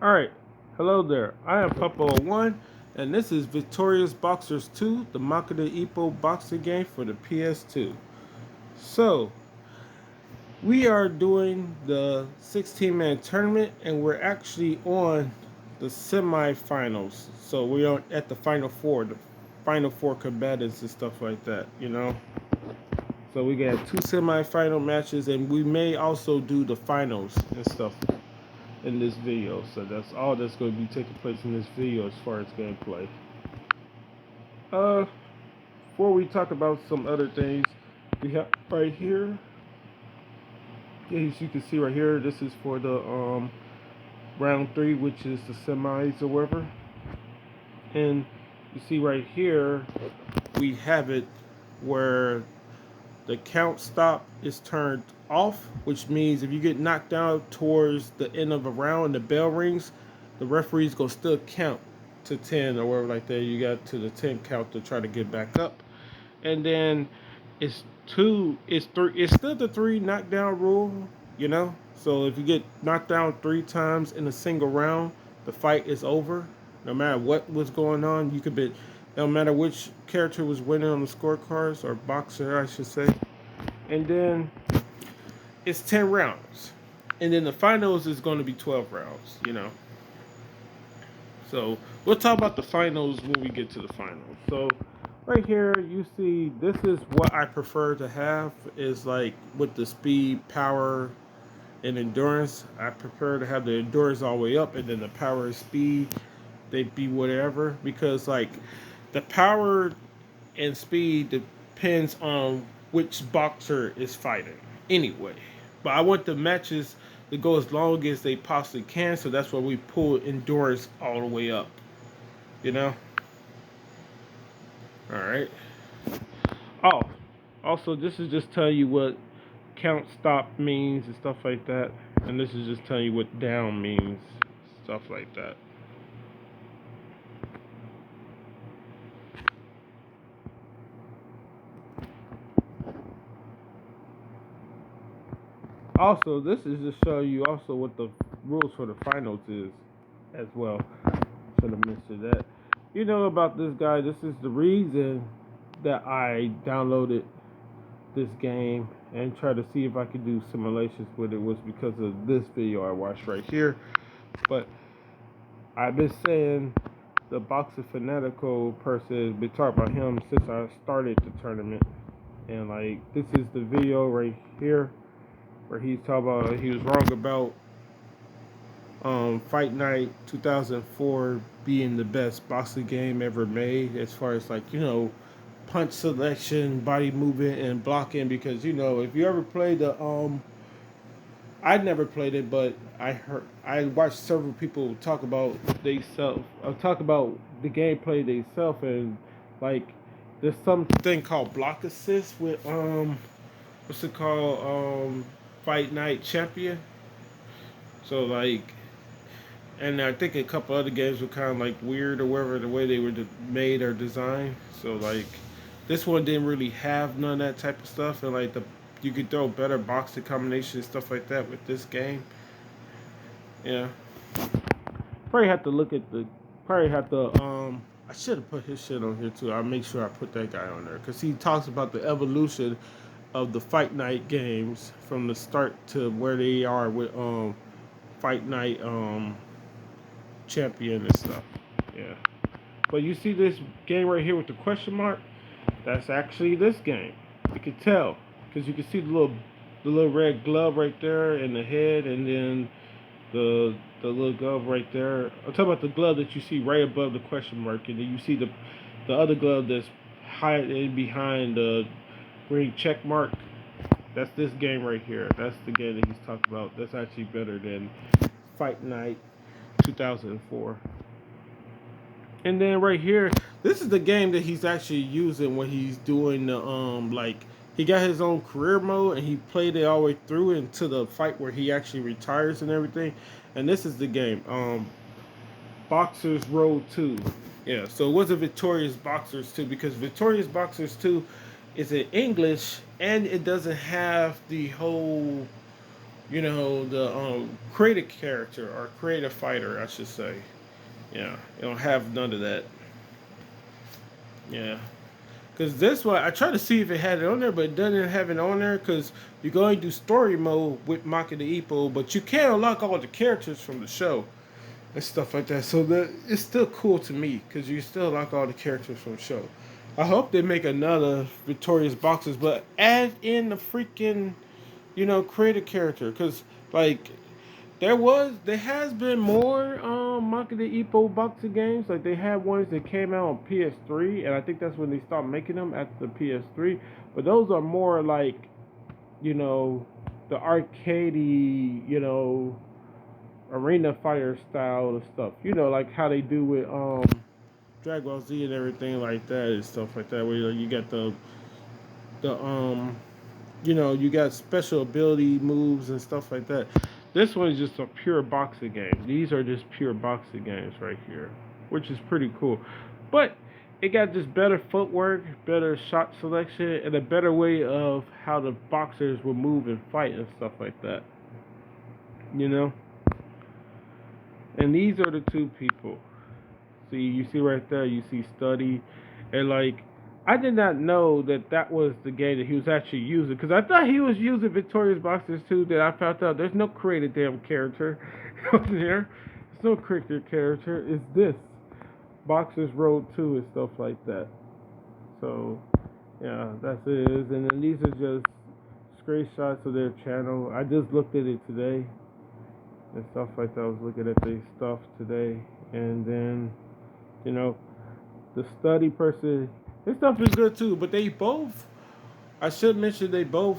Alright, hello there. I am Papa01, and this is Victorious Boxers 2, the Makata Ippo boxing game for the PS2. So, we are doing the 16-man tournament, and we're actually on the semifinals. So, we are at the final four combatants and stuff like that, you know? So, we got two semifinal matches, and we may also do the finals and stuff in this video. So that's all that's going to be taking place in this video as far as gameplay. Uh, Before we talk about some other things, we have right here. As you can see right here, this is for the round 3, which is the semis or whatever. And you see right here, we have it where the count stop is turned off, which means if you get knocked out towards the end of a round and the bell rings, the referee's gonna still count to 10 or whatever like that. You got to the 10 count to try to get back up. And then it's still the 3 knockdown rule, you know? So if you get knocked down 3 times in a single round, the fight is over. No matter what was going on, you could be no matter which character was winning on the scorecards, or boxer I should say. And then it's 10 rounds. And then the finals is going to be 12 rounds, you know. So we'll talk about the finals when we get to the finals. So right here you see this is what I prefer to have, is like with the speed, power, and endurance. I prefer to have the endurance all the way up, and then the power and speed, they be whatever, because like the power and speed depends on which boxer is fighting anyway. But I want the matches to go as long as they possibly can, so that's why we pull endurance all the way up, you know? Alright. Oh, also this is just telling you what count stop means and stuff like that. And this is just telling you what down means, stuff like that. Also, this is just showing you also what the rules for the finals is as well. Should have mentioned that. You know about this guy. This is the reason that I downloaded this game and try to see if I could do simulations with it, was because of this video I watched right here. But I've been saying the boxer fanatical person has been talking about him since I started the tournament. And like this is the video right here where he's talking about he was wrong about Fight Night 2004 being the best boxing game ever made, as far as like, you know, punch selection, body movement, and blocking. Because you know, if you ever played the I never played it, but I watched several people talk about talk about the gameplay themselves, and like there's something called block assist with what's it called, Fight Night Champion. So like, and I think a couple other games were kind of like weird or whatever, the way they were made or designed. So like, this one didn't really have none of that type of stuff, and like you could throw better boxing combinations, stuff like that with this game. Yeah, probably have to look at the, probably have to I should have put his shit on here too. I'll make sure I put that guy on there because he talks about the evolution of the Fight Night games from the start to where they are with Fight Night champion and stuff. Yeah. But you see this game right here with the question mark? That's actually this game. You can tell because you can see the little red glove right there in the head, and then the little glove right there. I'm talking about the glove that you see right above the question mark, and then you see the other glove that's hiding behind the green check mark. That's this game right here. That's the game that he's talking about. That's actually better than Fight Night 2004. And then right here, this is the game that he's actually using when he's doing the like he got his own career mode and he played it all the way through into the fight where he actually retires and everything. And this is the game, Boxers Road 2. Yeah, so it wasn't Victorious Boxers 2, because Victorious Boxers 2 is in English and it doesn't have the whole the creative character or creative fighter, I should say. Yeah, you don't have none of that. Yeah. Because this one, I tried to see if it had it on there, but it doesn't have it on there because you're going to do story mode with Maka the Ippo, but you can unlock all the characters from the show and stuff like that. So it's still cool to me because you still unlock all the characters from the show. I hope they make another Victorious Boxers, but add in the freaking, creative character. Because, like, there has been more Maka the Ippo boxing games. Like they had ones that came out on PS3, and I think that's when they stopped making them at the PS3. But those are more like, you know, the arcadey, arena fighter style of stuff. Like how they do with Dragon Ball Z and everything like that and stuff like that. Where you got the you got special ability moves and stuff like that. This one is just a pure boxing game. These are just pure boxing games right here, which is pretty cool. But it got just better footwork, better shot selection, and a better way of how the boxers will move and fight and stuff like that. You know? And these are the two people. See, you see right there, you see Study, and like, I did not know that that was the game that he was actually using, because I thought he was using Victorious Boxers too. That I found out there's no created damn character out there. There's no created character. It's this Boxers Road 2 and stuff like that. So, yeah, that's it. And then these are just screenshots of their channel. I just looked at it today and stuff like that. I was looking at their stuff today, and then the Study person, his stuff is good too. But they both, I should mention, they both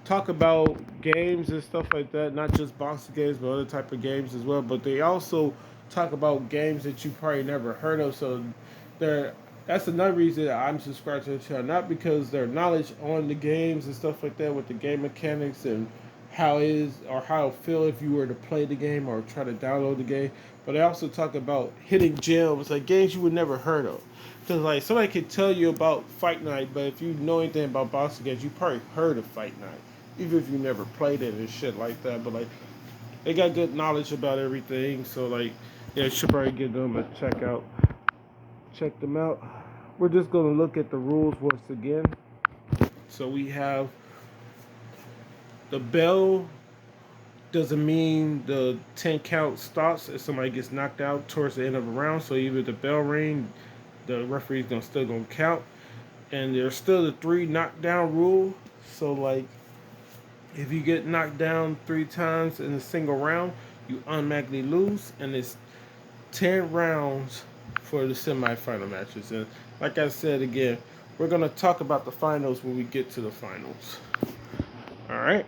talk about games and stuff like that, not just boxing games, but other type of games as well. But they also talk about games that you probably never heard of. So they're that's another reason that I'm subscribed to the channel, not because their knowledge on the games and stuff like that with the game mechanics and how it is or how it feel if you were to play the game or try to download the game, but I also talk about hidden gems, like games you would never heard of. Because like somebody could tell you about Fight Night, but if you know anything about boxing games, you probably heard of Fight Night, even if you never played it and shit like that. But like they got good knowledge about everything, so like yeah, you should probably give them a check them out. We're just gonna look at the rules once again. So we have the bell doesn't mean the 10 count stops if somebody gets knocked out towards the end of a round. So even the bell ring, the referee's still gonna count. And there's still the 3 knockdown rule. So like if you get knocked down 3 times in a single round, you automatically lose, and it's 10 rounds for the semifinal matches. And like I said again, we're gonna talk about the finals when we get to the finals. Alright.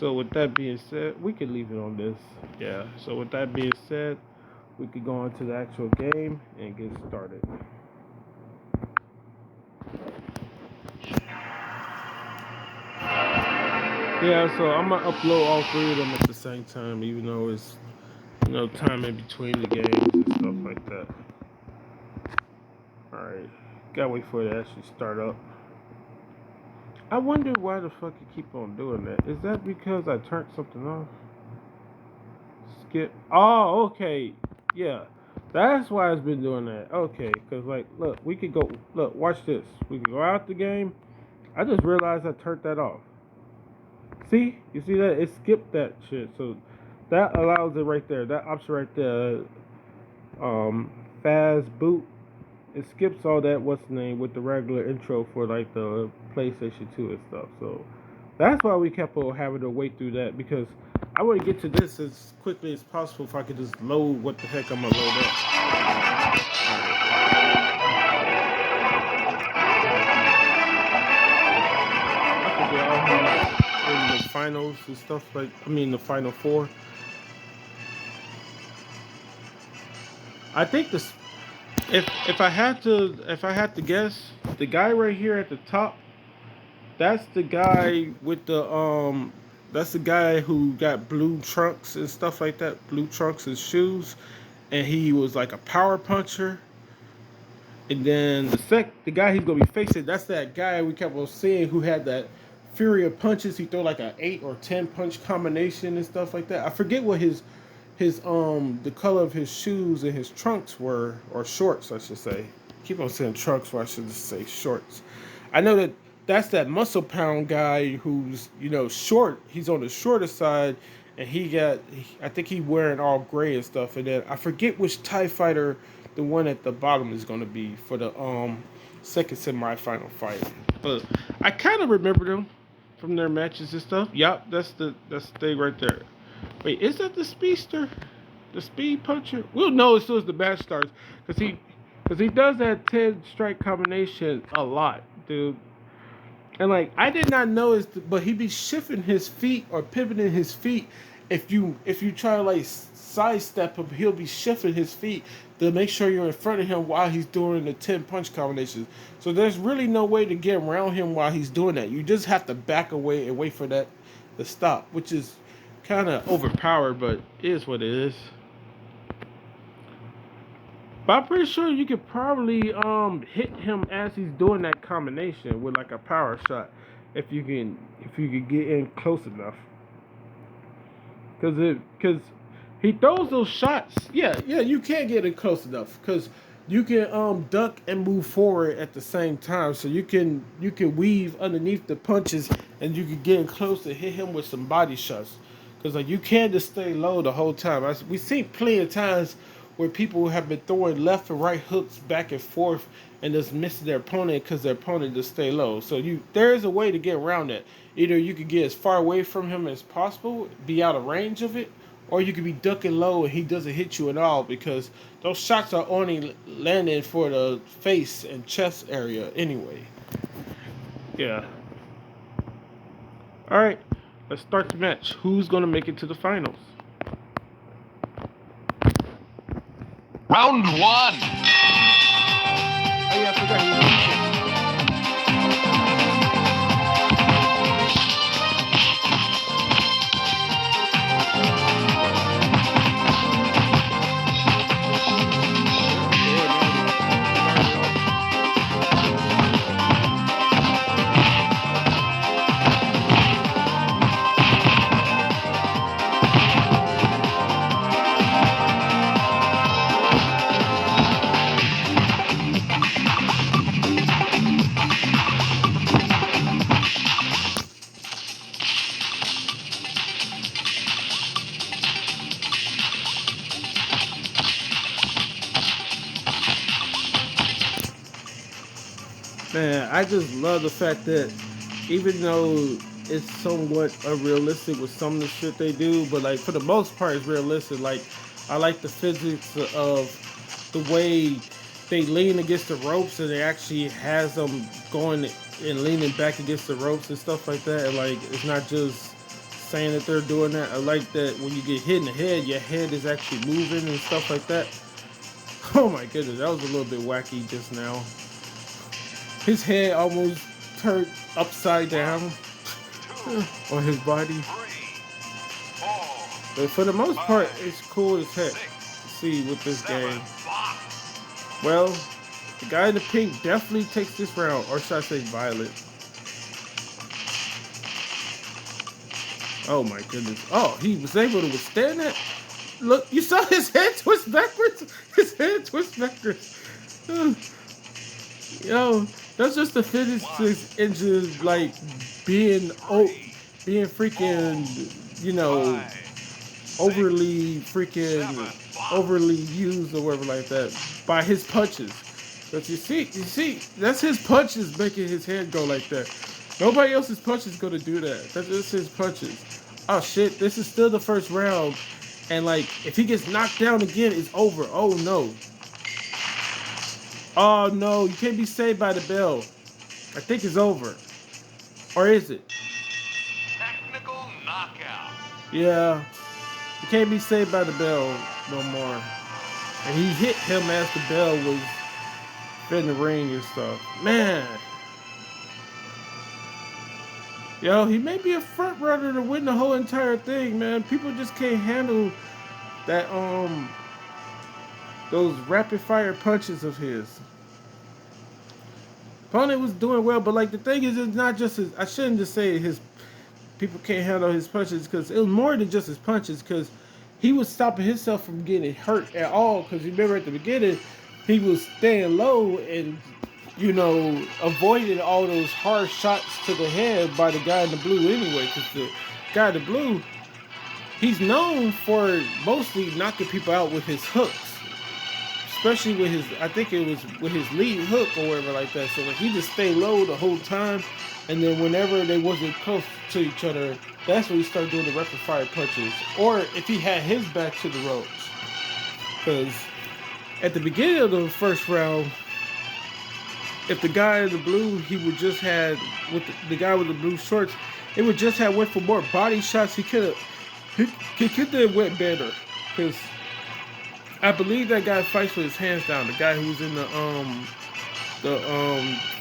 So with that being said, we could leave it on this. Yeah. So with that being said, we could go on to the actual game and get started. Yeah, so I'm gonna upload all 3 of them at the same time, even though it's time in between the games and stuff like that. Alright. Gotta wait for it to actually start up. I wonder why the fuck you keep on doing that. Is that because I turned something off? Skip. Oh, okay. Yeah. That's why it's been doing that. Okay. Because, like, look, we could go. Look, watch this. We can go out the game. I just realized I turned that off. See? You see that? It skipped that shit. So that allows it right there. That option right there. Fast boot. It skips all that what's the name with the regular intro for like the PlayStation 2 and stuff. So that's why we kept on having to wait through that, because I want to get to this as quickly as possible if I could just load what the heck I'm gonna load up. I forget all in the finals and stuff the final 4. I think this if I had to guess, the guy right here at the top, that's the guy with that's the guy who got blue trunks and stuff like that, blue trunks and shoes, and he was like a power puncher. And then the guy he's gonna be facing, that's that guy we kept on seeing who had that fury of punches. He throw like a 8 or 10 punch combination and stuff like that. I forget what his the color of his shoes and his trunks were, or shorts I should say. Keep on saying trunks, or I should just say shorts. I know that that's that muscle pound guy who's, you know, short. He's on the shorter side, and I think he wearing all gray and stuff. And then I forget which TIE fighter the one at the bottom is going to be for the second semifinal fight. But I kind of remember them from their matches and stuff. Yup, that's the thing right there. Wait, is that the speedster? The speed puncher? We'll know as soon as the match starts, cause he does that 10 strike combination a lot, dude. And like I did not notice, but he be shifting his feet or pivoting his feet. If you try to like sidestep him, he'll be shifting his feet to make sure you're in front of him while he's doing the 10 punch combinations. So there's really no way to get around him while he's doing that. You just have to back away and wait for that to stop, which is kind of overpowered, but it is what it is. But I'm pretty sure you could probably hit him as he's doing that combination with like a power shot, if you can get in close enough. Cause he throws those shots. Yeah, yeah, you can get in close enough. Cause you can duck and move forward at the same time. So you can weave underneath the punches, and you can get in close and hit him with some body shots. Cause like you can't just stay low the whole time. We seen plenty of times where people have been throwing left and right hooks back and forth and just missing their opponent because their opponent just stay low. So there is a way to get around that. Either you could get as far away from him as possible, be out of range of it, or you could be ducking low and he doesn't hit you at all, because those shots are only landing for the face and chest area anyway. Yeah. All right, let's start the match. Who's gonna make it to the finals? Round one. Oh yeah, I forgot he was. Man, I just love the fact that even though it's somewhat unrealistic with some of the shit they do, but like for the most part it's realistic. Like I like the physics of the way they lean against the ropes, and it actually has them going and leaning back against the ropes and stuff like that. And like it's not just saying that they're doing that. I like that when you get hit in the head, your head is actually moving and stuff like that. Oh my goodness, that was a little bit wacky just now. His head almost turned upside down on his body. But for the most part, it's cool as heck to see with this game. Well, the guy in the pink definitely takes this round, or should I say violet. Oh my goodness. Oh, he was able to withstand that? Look, you saw his head twist backwards? His head twist backwards. Yo, that's just the physics engine, like being freaking, you know, overly used or whatever like that by his punches. But you see, that's his punches making his head go like that. Nobody else's punches gonna do that. That's just his punches. Oh shit, this is still the first round, and like if he gets knocked down again, it's over. Oh no. Oh no, you can't be saved by the bell. I think it's over. Or is it? Technical knockout. Yeah. You can't be saved by the bell no more. And he hit him as the bell was in the ring and stuff. Man. Yo, he may be a front runner to win the whole entire thing, man. People just can't handle that those rapid fire punches of his. Opponent was doing well, but like the thing is, it's not just his. I shouldn't just say his people can't handle his punches because it was more than just his punches because he was stopping himself from getting hurt at all. Because remember at the beginning, he was staying low and avoiding all those hard shots to the head by the guy in the blue anyway. Because the guy in the blue, he's known for mostly knocking people out with his hooks, especially with his, I think it was with his lead hook or whatever like that. So like he just stayed low the whole time, and then whenever they wasn't close to each other, that's when he started doing the rapid fire punches. Or if he had his back to the ropes, because at the beginning of the first round, if the guy in the blue, he would just had with the guy with the blue shorts, it would just have went for more body shots. He could have he could have went better because I believe that guy fights with his hands down. The guy who's in the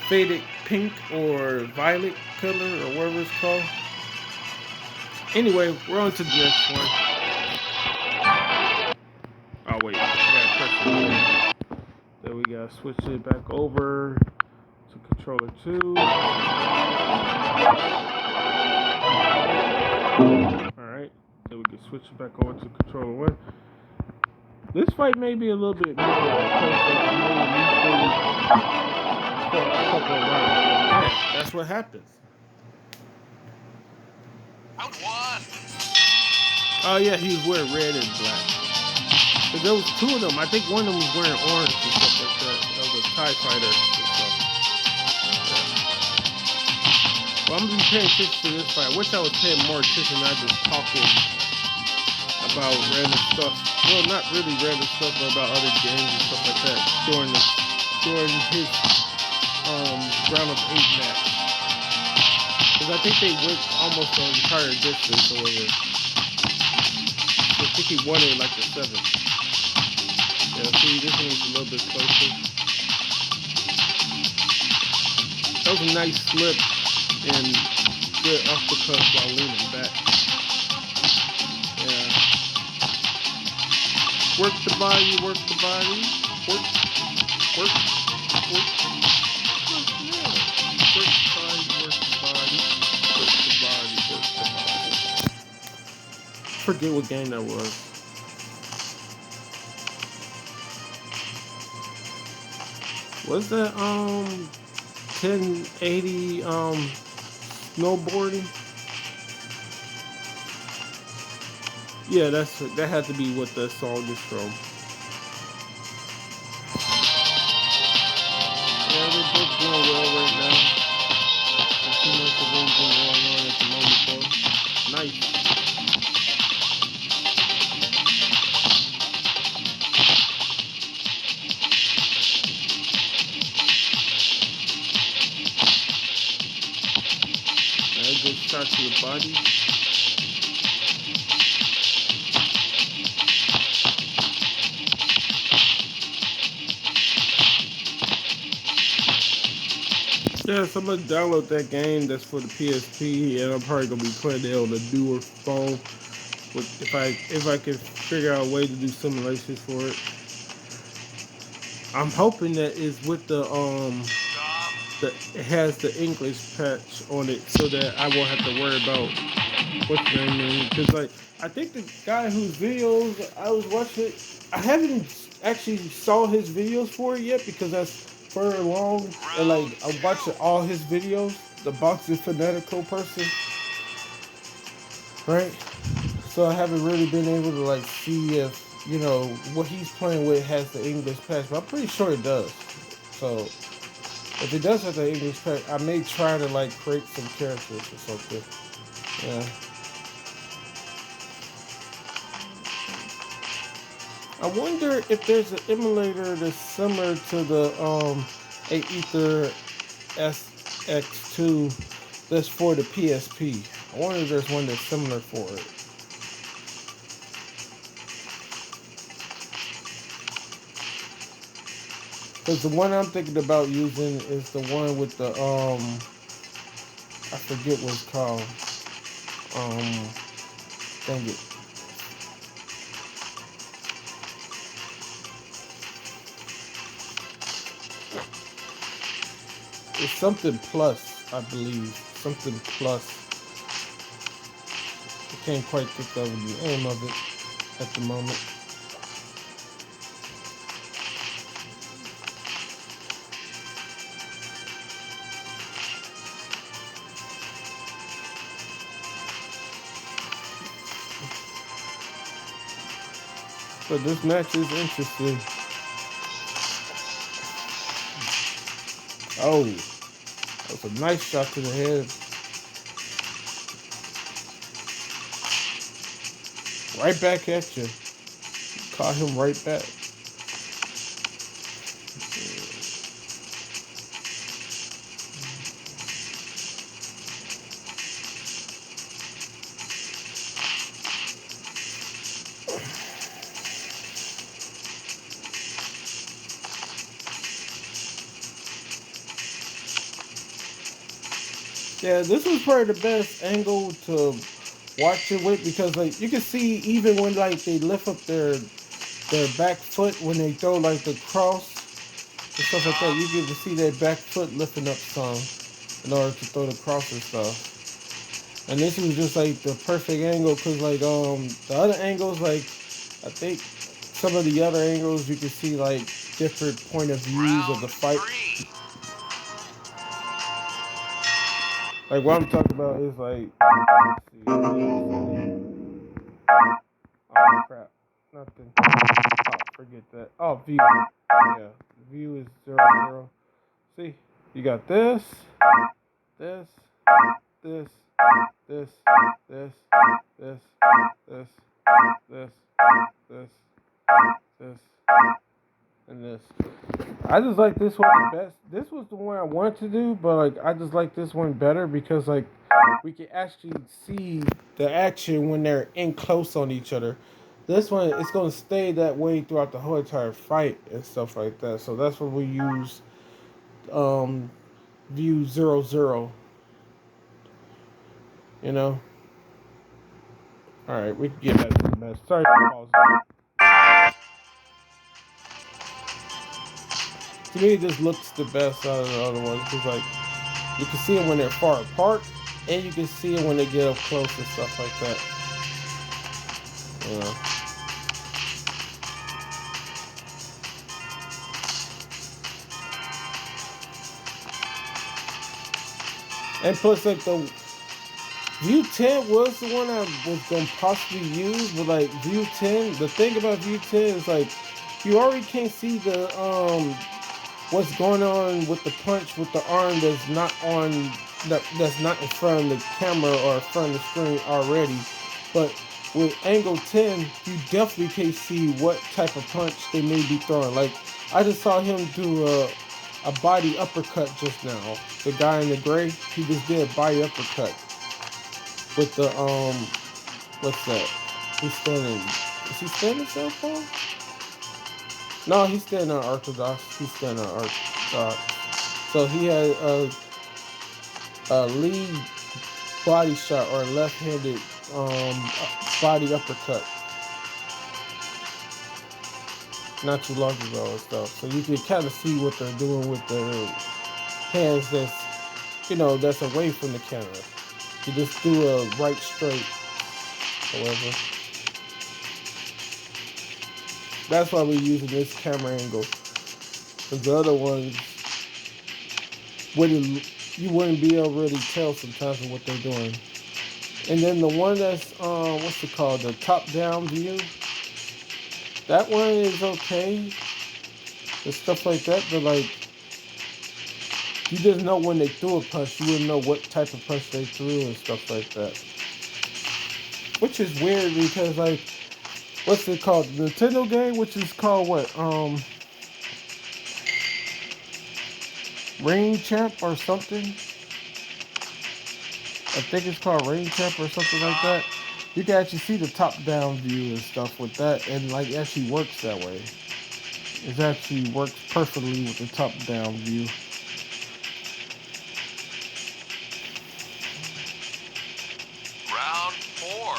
faded pink or violet color or whatever it's called. Anyway, we're on to the next one. Oh wait, I gotta press it. Then we gotta switch it back over to controller 2. Alright, then we can switch it back over to controller 1. This fight may be a little bit more for a couple of rounds. Yeah, that's what happens. Round 1. Oh yeah, he was wearing red and black. But there was two of them. I think one of them was wearing orange and stuff like that. That was a TIE fighter and stuff. Yeah. Well, I'm gonna be paying attention to this fight. I wish I was paying more attention, not just talking about random stuff. Well, not really random stuff, but about other games and stuff like that during his round of 8 match. Because I think they went almost the entire distance or whatever. I think he won it in like the 7th. Yeah, see, this one was a little bit closer. That was a nice slip and good uppercut while leaning back. Yeah. Work the body, work the body. Work. Yeah. Work the body, work the body. Work the body, work the body. Forget what game that was. Was that 1080 snowboarding? Yeah, that had to be what that song is from. Yeah, they're both doing well right now. There's too much of anything going on at the moment though. Nice. A good shot to the body. Yeah, so I'm gonna download that game that's for the PSP, and I'm probably gonna be playing it on the newer phone. If I can figure out a way to do simulations for it. I'm hoping that it's with it has the English patch on it, so that I won't have to worry about what's the name. Because like I think the guy whose videos I was watching, I haven't actually saw his videos for it yet because that's further along, and like I'm watching all his videos. The boxing fanatical person, right? So I haven't really been able to like see if what he's playing with has the English patch, but I'm pretty sure it does. So if it does have the English patch, I may try to like create some characters or something. Yeah. I wonder if there's an emulator that's similar to the Aether SX2 that's for the PSP. I wonder if there's one that's similar for it. Because the one I'm thinking about using is the one with the I forget what it's called. Dang it. It's something plus, I believe. Something plus. I can't quite think of the name of it at the moment. But this match is interesting. Oh, that was a nice shot to the head. Right back at you. Caught him right back. Yeah, this was probably the best angle to watch it with because like you can see even when like they lift up their back foot when they throw like the cross and stuff like that, you get to see their back foot lifting up some in order to throw the cross and stuff. And this was just like the perfect angle because like the other angles like I think some of the other angles you can see like different point of views of Round the fight. 3. Like what I'm talking about is like let's see. Oh crap. Nothing. Oh, forget that. Oh, view. Yeah. View is 0, 0. See? You got this, this, this, this, this, this, this, this, this, this, and this. I just like this one the best. This was the one I wanted to do, but like I just like this one better because like we can actually see the action when they're in close on each other. This one it's gonna stay that way throughout the whole entire fight and stuff like that. So that's what we use um view 0, 0. You know. All right, we can get back to the mess. Sorry for pausing. To me, this looks the best out of the other ones because like you can see them when they're far apart, and you can see them when they get up close and stuff like that. You know. And plus, like the View 10 was the one I was gonna possibly use, but like View 10, the thing about View 10 is like you already can't see the what's going on with the punch with the arm that's not on that's not in front of the camera or in front of the screen already. But with angle 10, you definitely can see what type of punch they may be throwing. Like I just saw him do a body uppercut just now. The guy in the gray, he just did a body uppercut with the what's that? He's standing. Is he standing southpaw? No, he's standing on orthodox. He's standing on orthodox. So he had a lead body shot or a left-handed body uppercut not too long ago and stuff. So you can kind of see what they're doing with their hands that's that's away from the camera. You just do a right straight, however. That's why we're using this camera angle. Because the other ones wouldn't you wouldn't be able to really tell sometimes of what they're doing. And then the one that's what's it called? The top down view. That one is okay. And stuff like that, but like you just know when they threw a punch, you wouldn't know what type of punch they threw and stuff like that. Which is weird because like what's it called? The Nintendo game, which is called what? Ring Champ or something. I think it's called Ring Champ or something like that. You can actually see the top down view and stuff with that and like it actually works that way. It actually works perfectly with the top down view. Round 4.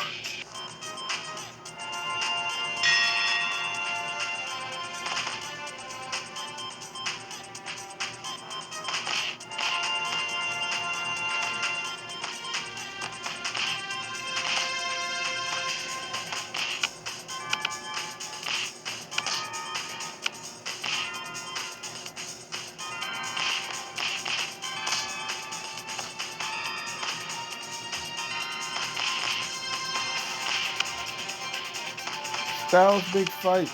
styles make fights,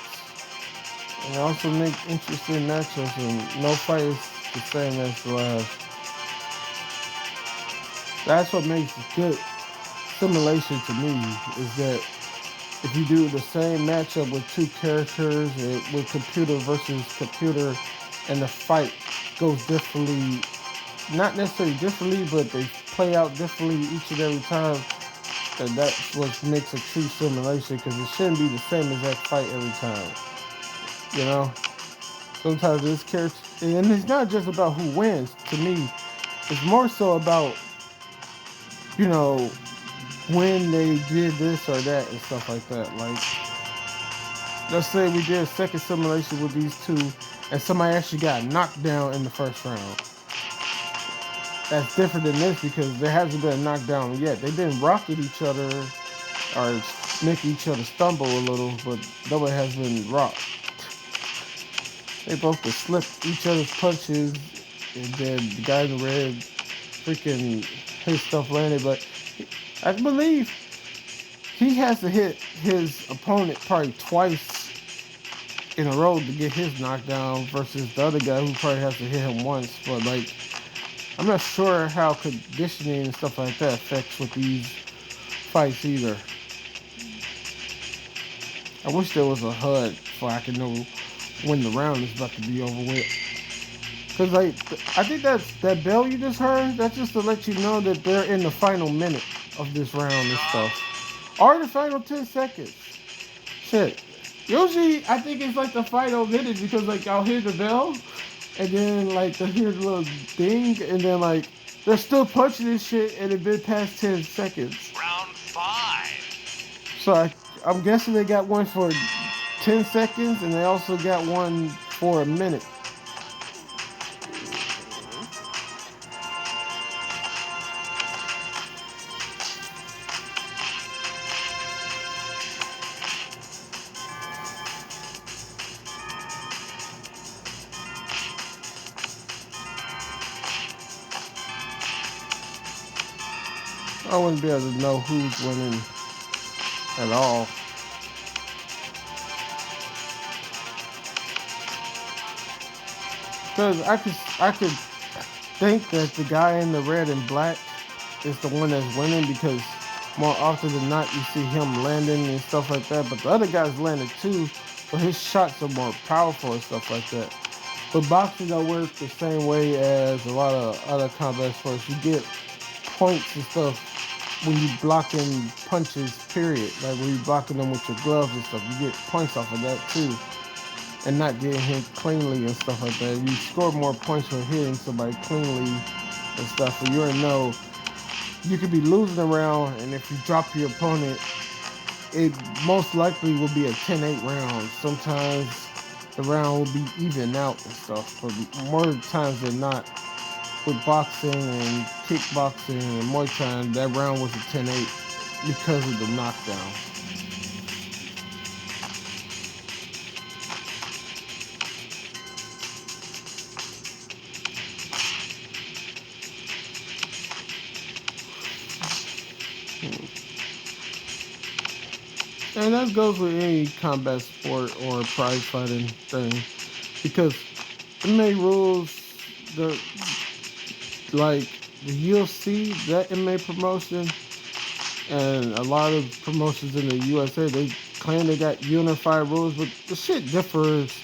and also make interesting matchups, and no fight is the same as the last. That's what makes good simulation to me, is that if you do the same matchup with two characters, with computer versus computer, and the fight goes differently, not necessarily differently, but they play out differently each and every time, and that's what makes a true simulation, because it shouldn't be the same exact fight every time. You know, sometimes this character, and it's not just about who wins. To me, it's more so about, you know, when they did this or that and stuff like that. Like, let's say we did a second simulation with these two, and somebody actually got knocked down in the first round. That's different than this because there hasn't been a knockdown yet. They've been rocking each other or making each other stumble a little, but nobody has been rocked. They both could slip each other's punches, and then the guy in the red freaking his stuff landed. But I believe he has to hit his opponent probably twice in a row to get his knockdown versus the other guy who probably has to hit him once. But like, I'm not sure how conditioning and stuff like that affects with these fights either. I wish there was a HUD so I could know when the round is about to be over with. Cause like, I think that bell you just heard, that's just to let you know that they're in the final minute of this round and stuff, or the final 10 seconds. Shit. Usually, I think it's like the final minute because like I'll hear the bell, and then like they'll hear the little ding, and then like they're still punching this shit, and it been past 10 seconds. Round 5. So I'm guessing they got one for 10 seconds, and they also got one for a minute. I wouldn't be able to know who's winning at all. Because I could think that the guy in the red and black is the one that's winning because more often than not you see him landing and stuff like that. But the other guy's landing too, but his shots are more powerful and stuff like that. But boxing don't work the same way as a lot of other combat sports. You get points and stuff when you blocking punches, period. Like when you blocking them with your gloves and stuff, you get points off of that too. And not getting hit cleanly and stuff like that. You score more points for hitting somebody cleanly and stuff. But you already know you could be losing a round, and if you drop your opponent, it most likely will be a 10-8 round. Sometimes the round will be even out and stuff. But more times than not, with boxing and kickboxing and Muay Thai, that round was a 10-8 because of the knockdown. And that goes with any combat sport or prize fighting thing. Because MMA rules, the like the UFC, that MMA promotion, and a lot of promotions in the USA, they claim they got unified rules, but the shit differs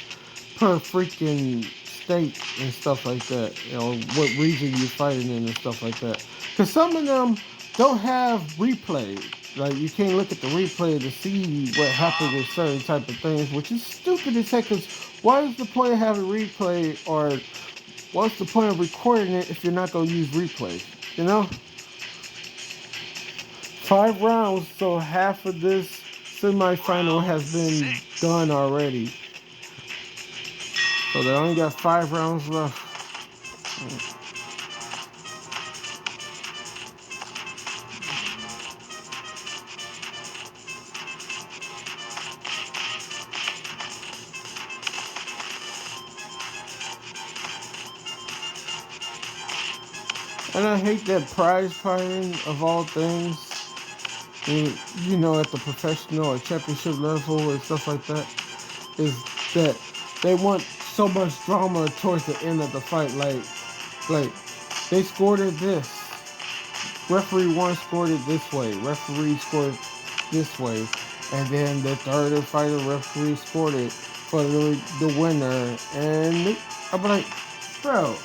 per freaking state and stuff like that. You know, what region you're fighting in and stuff like that. Because some of them don't have replay. Like, you can't look at the replay to see what happened with certain type of things, which is stupid as heck. Because what is the point of having replay, or what's the point of recording it if you're not going to use replay? You know? 5 rounds, so half of this semifinal has been done already. So they only got 5 rounds left. And I hate that prize fighting of all things. at the professional or championship level and stuff like that, is that they want so much drama towards the end of the fight. Like they scored it this. Referee one scored it this way. Referee scored this way, and then the third fighter referee scored it for the winner. And I'm like, bro,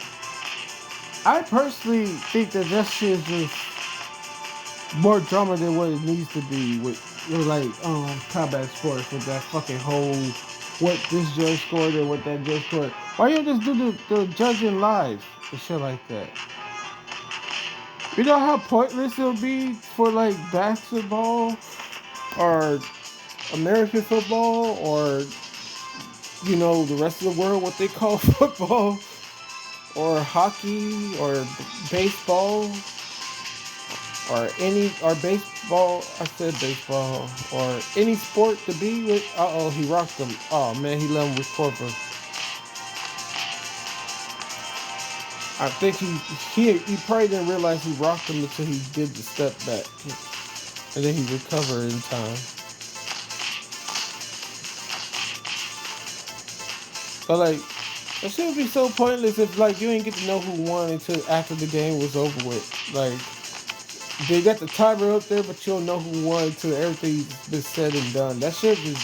I personally think that shit is just more drama than what it needs to be with like combat sports with that fucking whole what this judge scored and what that judge scored. Why you just do the judging live and shit like that? You know how pointless it'll be for like basketball or American football or the rest of the world what they call football or hockey or baseball or baseball. I said baseball or any sport to be with. He rocked them. Oh man, he let him recover. I think he probably didn't realize he rocked him until he did the step back, and then he recovered in time. But like, it should be so pointless if like you ain't get to know who won until after the game was over with. Like they got the timer up there, but you don't know who won until everything's been said and done. That should be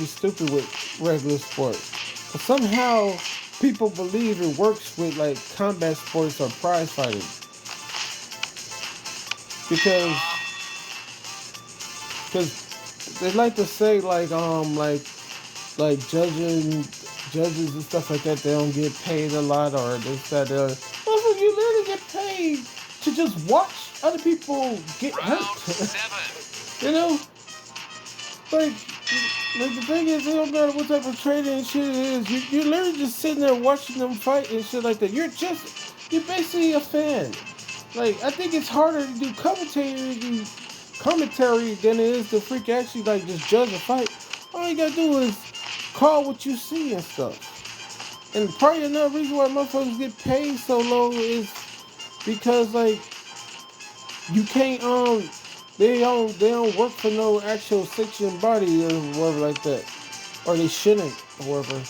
stupid with regular sports. But somehow people believe it works with like combat sports or prize fighting because they like to say like judges and stuff like that, they don't get paid a lot or this that the other. Well, you literally get paid to just watch other people get hurt. You know, like the thing is, it don't matter what type of training and shit it is. You're literally just sitting there watching them fight and shit like that. You're basically a fan. Like I think it's harder to do commentary than it is to freak actually like just judge a fight. All you gotta do is call what you see and stuff. And probably another reason why motherfuckers get paid so low is because like you can't they don't work for no actual section body or whatever like that. Or they shouldn't or whatever.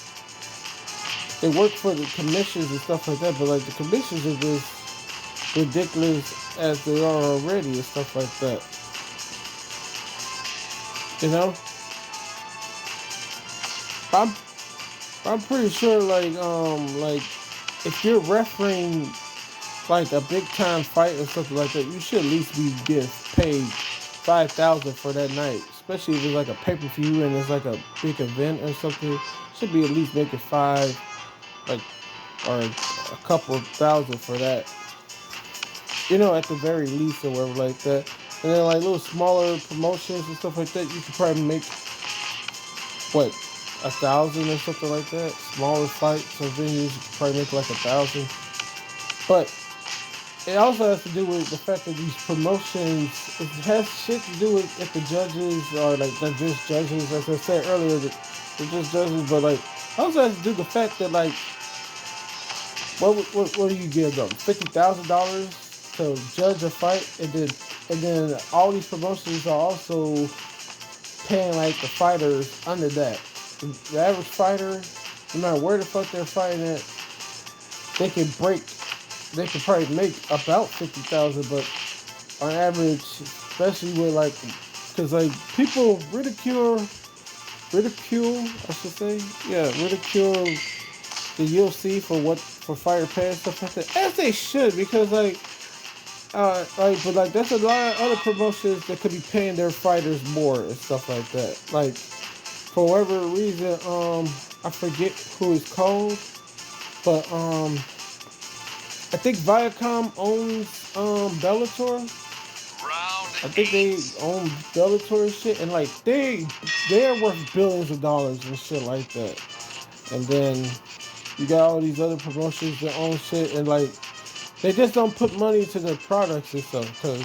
They work for the commissions and stuff like that, but like the commissions are just ridiculous as they are already and stuff like that. You know? I'm I'm pretty sure like if you're refereeing like a big time fight or something like that, you should at least be get paid 5,000 for that night. Especially if it's like a pay per view and it's like a big event or something. Should be at least making five like or a couple of thousand for that. At the very least or whatever like that. And then like little smaller promotions and stuff like that, you could probably make what 1,000 or something like that. Smaller fights or venues, you could probably make like 1,000. But it also has to do with the fact that these promotions, it has shit to do with if the judges are like they're just judges, as I said earlier, they're just judges. But like, it also has to do with the fact that like, what do you give them? $50,000 to judge a fight, and then all these promotions are also paying like the fighters under that. The average fighter, no matter where the fuck they're fighting at, they can break. They could probably make about 50,000, but on average, especially with like, because like people ridicule, I should say, yeah, ridicule the UFC for fighter pay and stuff like that, as they should, because but like there's a lot of other promotions that could be paying their fighters more and stuff like that. Like for whatever reason, I forget who it's called, but I think Viacom owns Bellator. I think they own Bellator and shit, and like they're worth billions of dollars and shit like that. And then you got all these other promotions that own shit, and like they just don't put money to their products and stuff. Because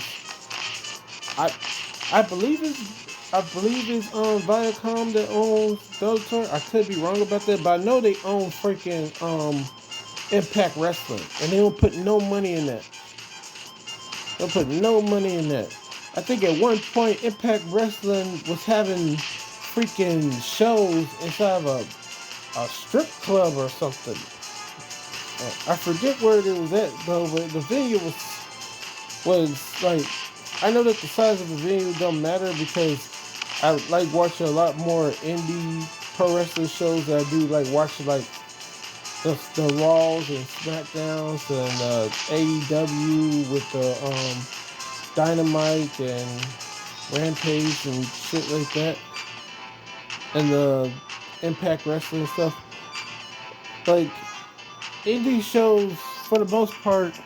I believe it's Viacom that owns Bellator. I could be wrong about that, but I know they own freaking Impact Wrestling, and they don't put no money in that. They don't put no money in that. I think at one point Impact Wrestling was having freaking shows inside of a strip club or something. I forget where it was at though, but the venue was like, I know that the size of the venue don't matter because I like watching a lot more indie pro wrestling shows than I do like watching like the Raws and Smackdowns and AEW with the Dynamite and Rampage and shit like that, and the Impact Wrestling stuff. Like indie shows, for the most part,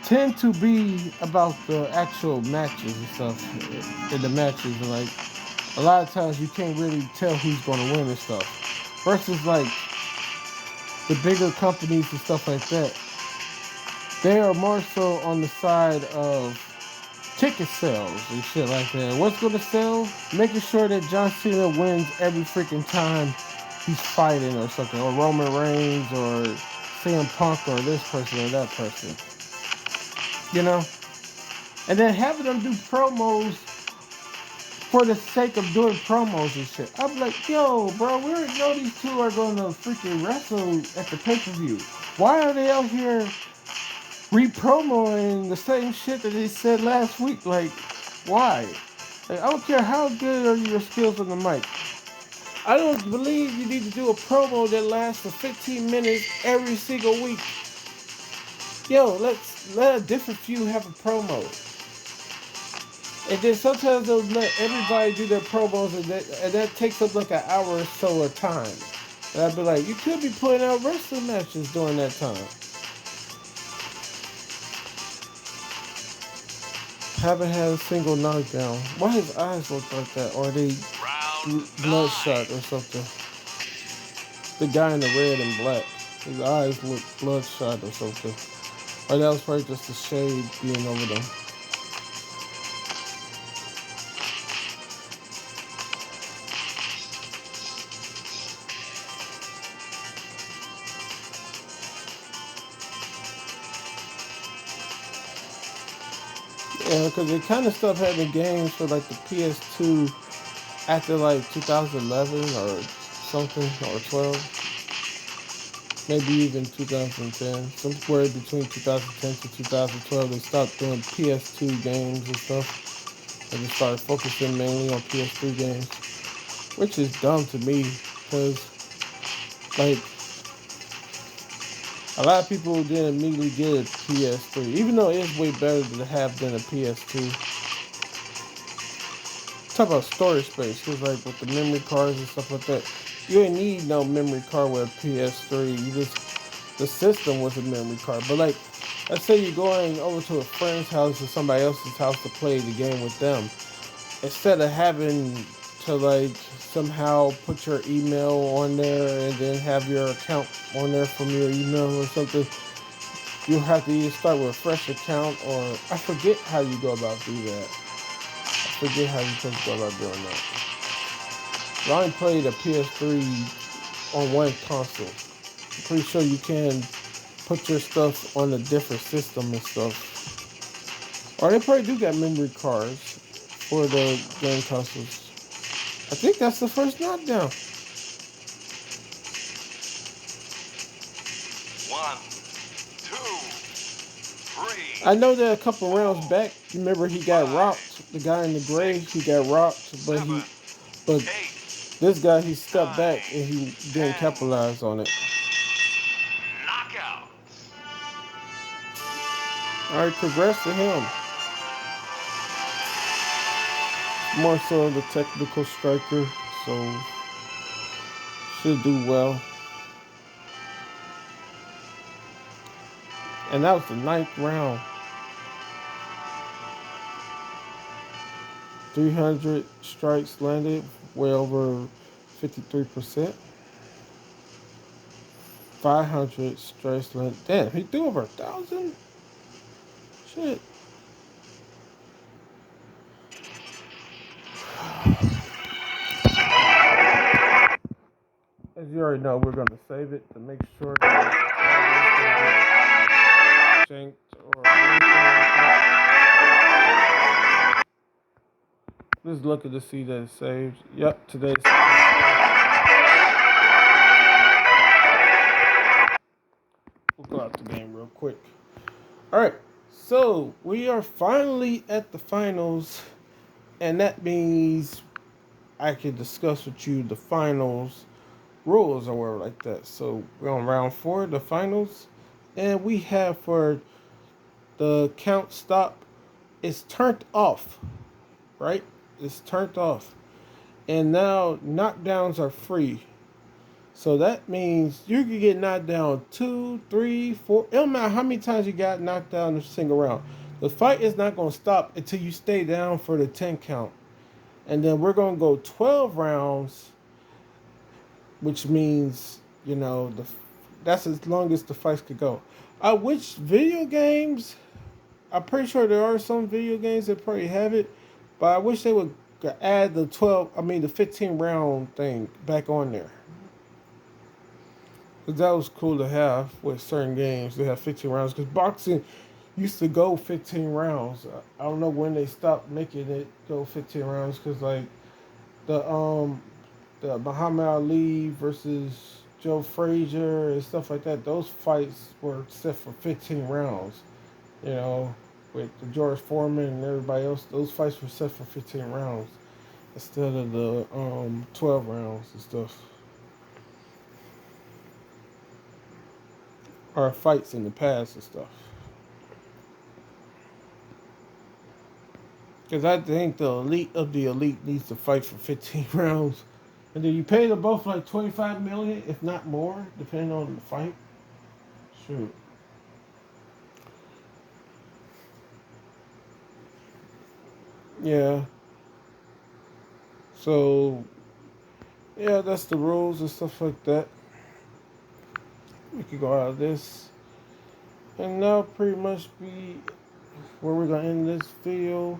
tend to be about the actual matches and stuff. In the matches, and like a lot of times you can't really tell who's going to win and stuff. Versus like the bigger companies and stuff like that, they are more so on the side of ticket sales and shit like that. What's going to sell? Making sure that John Cena wins every freaking time he's fighting or something, or Roman Reigns, or CM Punk, or this person or that person. You know, and then having them do promos for the sake of doing promos and shit. I'm like, yo, bro, we already know these two are going to freaking wrestle at the pay per view. Why are they out here re-promoing the same shit that they said last week? Like, why? Like, I don't care how good are your skills on the mic. I don't believe you need to do a promo that lasts for 15 minutes every single week. Yo, let a different few have a promo. And then sometimes they'll let everybody do their promos, and that takes up like an hour or so of time. And I'd be like, you could be putting out wrestling matches during that time. Haven't had a single knockdown. Why his eyes look like that? Or are they Round bloodshot 9. or something? The guy in the red and black. His eyes look bloodshot or something. Or that was probably just the shade being over them. Yeah, because they kind of stopped having games for like the PS2 after like 2011 or something, or 12, maybe even 2010. Somewhere between 2010 to 2012, they stopped doing PS2 games and stuff, and they started focusing mainly on PS3 games, which is dumb to me because like a lot of people didn't immediately get a PS3, even though it's way better to have than a PS2. Talk about storage space, because like with the memory cards and stuff like that, you ain't need no memory card with a PS3. You just, the system was a memory card. But like, let's say you're going over to a friend's house or somebody else's house to play the game with them, instead of having to like somehow put your email on there and then have your account on there from your email or something, you'll have to either start with a fresh account, or I forget how you go about do that. I forget how you supposed to go about doing that. I only played a PS3 on one console. I'm pretty sure you can put your stuff on a different system and stuff. Or they probably do got memory cards for the game consoles. I think that's the first knockdown. 1, 2, I 3, know that a couple rounds 4, back, you remember he got 5, rocked. The guy in the gray, he 6, got rocked, but 7, but 8, this guy, he stepped 9, back and he didn't 10. capitalize on it. Knockout. All right, congrats to him. More so the technical striker, so should do well. And that was the ninth round. 300 strikes landed, way over 53%. 500 strikes landed. Damn, he threw over 1,000? Shit. As you already know, we're going to save it to make sure that shanked or anything like that. Just looking to see that it's saved. Yep, today's. We'll go out the game real quick. All right, so we are finally at the finals, and that means I can discuss with you the finals rules or whatever like that. So we're on round 4, the finals, and we have for the count stop. It's turned off, right? It's turned off, and now knockdowns are free. So that means you can get knocked down 2, 3, 4. It don't matter how many times you got knocked down in a single round. The fight is not going to stop until you stay down for the 10 count. And then we're going to go 12 rounds, which means, that's as long as the fights could go. Which video games, I'm pretty sure there are some video games that probably have it, but I wish they would add the 15 round thing back on there. Cause that was cool to have with certain games. They have 15 rounds. Because boxing used to go 15 rounds. I don't know when they stopped making it go 15 rounds. Cause like the Muhammad Ali versus Joe Frazier and stuff like that. Those fights were set for 15 rounds. You know, with the George Foreman and everybody else. Those fights were set for 15 rounds instead of the 12 rounds and stuff. Or fights in the past and stuff. Because I think the elite of the elite needs to fight for 15 rounds. And then you pay them both like 25 million, if not more, depending on the fight. Shoot. Yeah. So, yeah, that's the rules and stuff like that. We could go out of this. And now pretty much be where we're going to end this video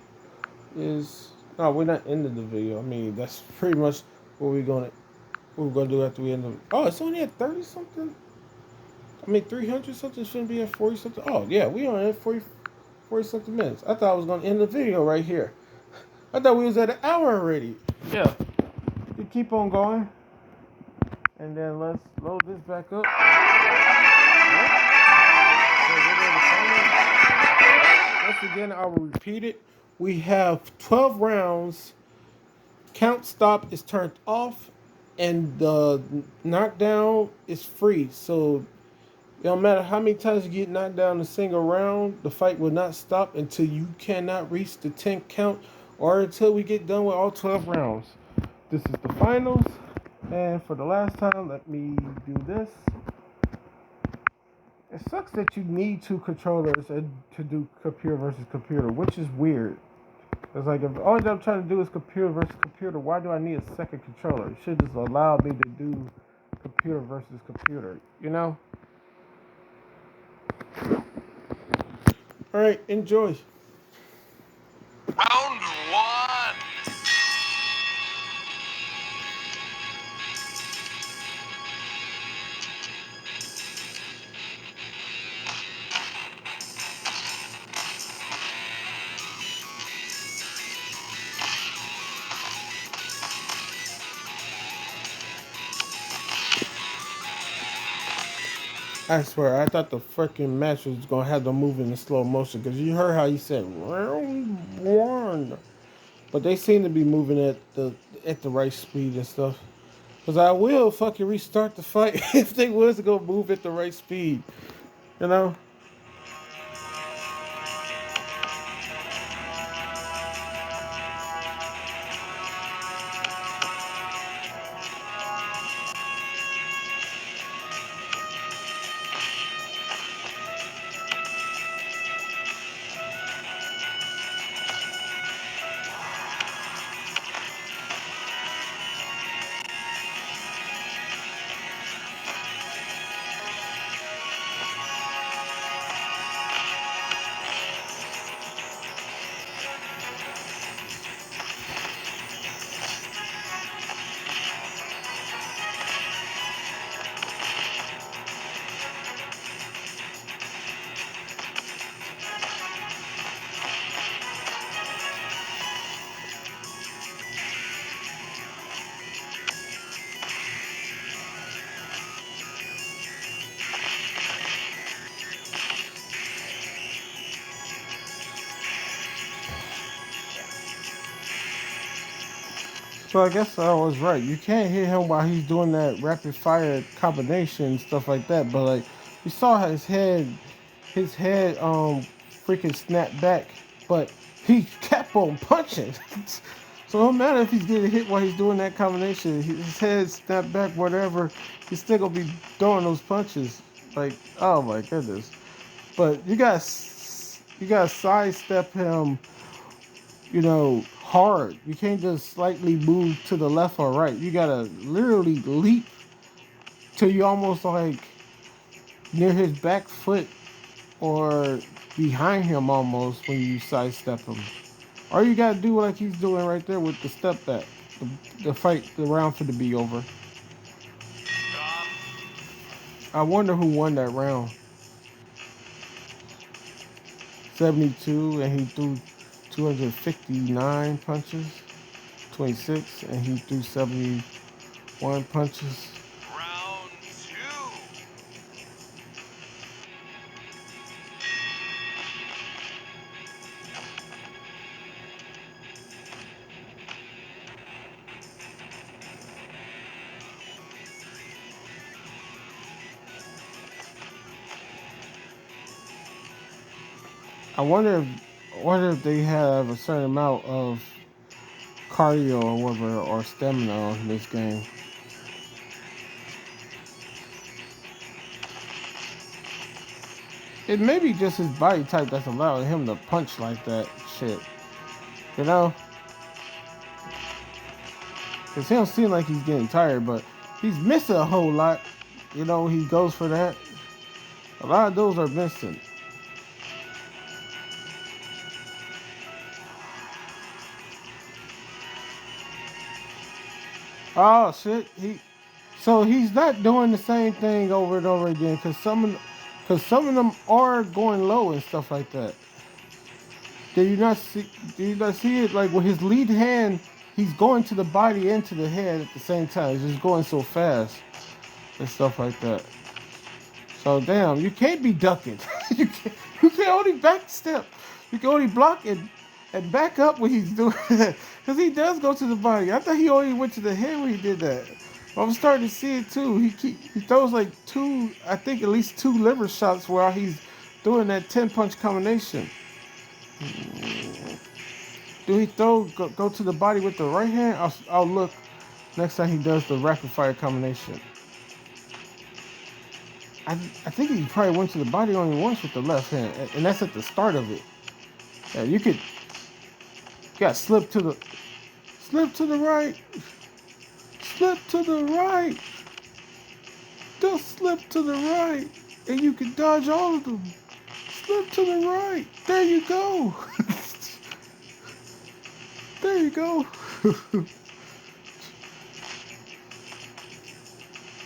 is... No, we're not ending the video. I mean, that's pretty much what we're going to do after we end the... Oh, it's only at 30 something? 300 something shouldn't be at 40 something. Oh, yeah, we are at 40 something minutes. I thought I was going to end the video right here. I thought we was at an hour already. Yeah. You keep on going. And then let's load this back up. Once again, I will repeat it. We have 12 rounds. Count stop is turned off. And the knockdown is free. So it don't matter how many times you get knocked down in a single round, the fight will not stop until you cannot reach the 10 count or until we get done with all 12 rounds. This is the finals. And for the last time, let me do this. It sucks that you need 2 controllers to do computer versus computer, which is weird. It's like if all I'm trying to do is computer versus computer, why do I need a second controller? It should just allow me to do computer versus computer, you know? Alright, enjoy. Round 1. I swear, I thought the freaking match was gonna have them moving in slow motion because you heard how he said round 1, but they seem to be moving at the right speed and stuff. Cause I will fucking restart the fight if they was to go move at the right speed, you know. So I guess I was right. You can't hit him while he's doing that rapid fire combination and stuff like that. But like you saw his head freaking snapped back, but he kept on punching. So no matter if he's getting hit while he's doing that combination, his head snapped back, whatever, he's still gonna be throwing those punches. Like, oh my goodness. But you gotta sidestep him, hard. You can't just slightly move to the left or right. You gotta literally leap till you almost like near his back foot or behind him almost when you sidestep him. Or you gotta do like he's doing right there with the step back. The fight, the round for to be over. Stop. I wonder who won that round. 72, and he threw 259 punches. 26, and he threw 71 punches. Round two. I wonder if they have a certain amount of cardio or whatever or stamina in this game. It may be just his body type that's allowing him to punch like that shit. You know? Because he don't seem like he's getting tired, but he's missing a whole lot. He goes for that. A lot of those are missing. Oh shit! So he's not doing the same thing over and over again because some of them are going low and stuff like that. Did you not see? Did you not see it? Like with his lead hand, he's going to the body and to the head at the same time. He's just going so fast and stuff like that. So damn, you can't be ducking. you can only back step. You can only block and back up when he's doing that. Because he does go to the body. I thought he only went to the head when he did that. I'm starting to see it too. He throws like two, I think at least two liver shots while he's doing that 10 punch combination. Do he go to the body with the right hand? I'll look next time he does the rapid fire combination. I think he probably went to the body only once with the left hand, and that's at the start of it. Yeah, you got slip to the right, slip to the right, just slip to the right, and you can dodge all of them. Slip to the right. There you go. There you go.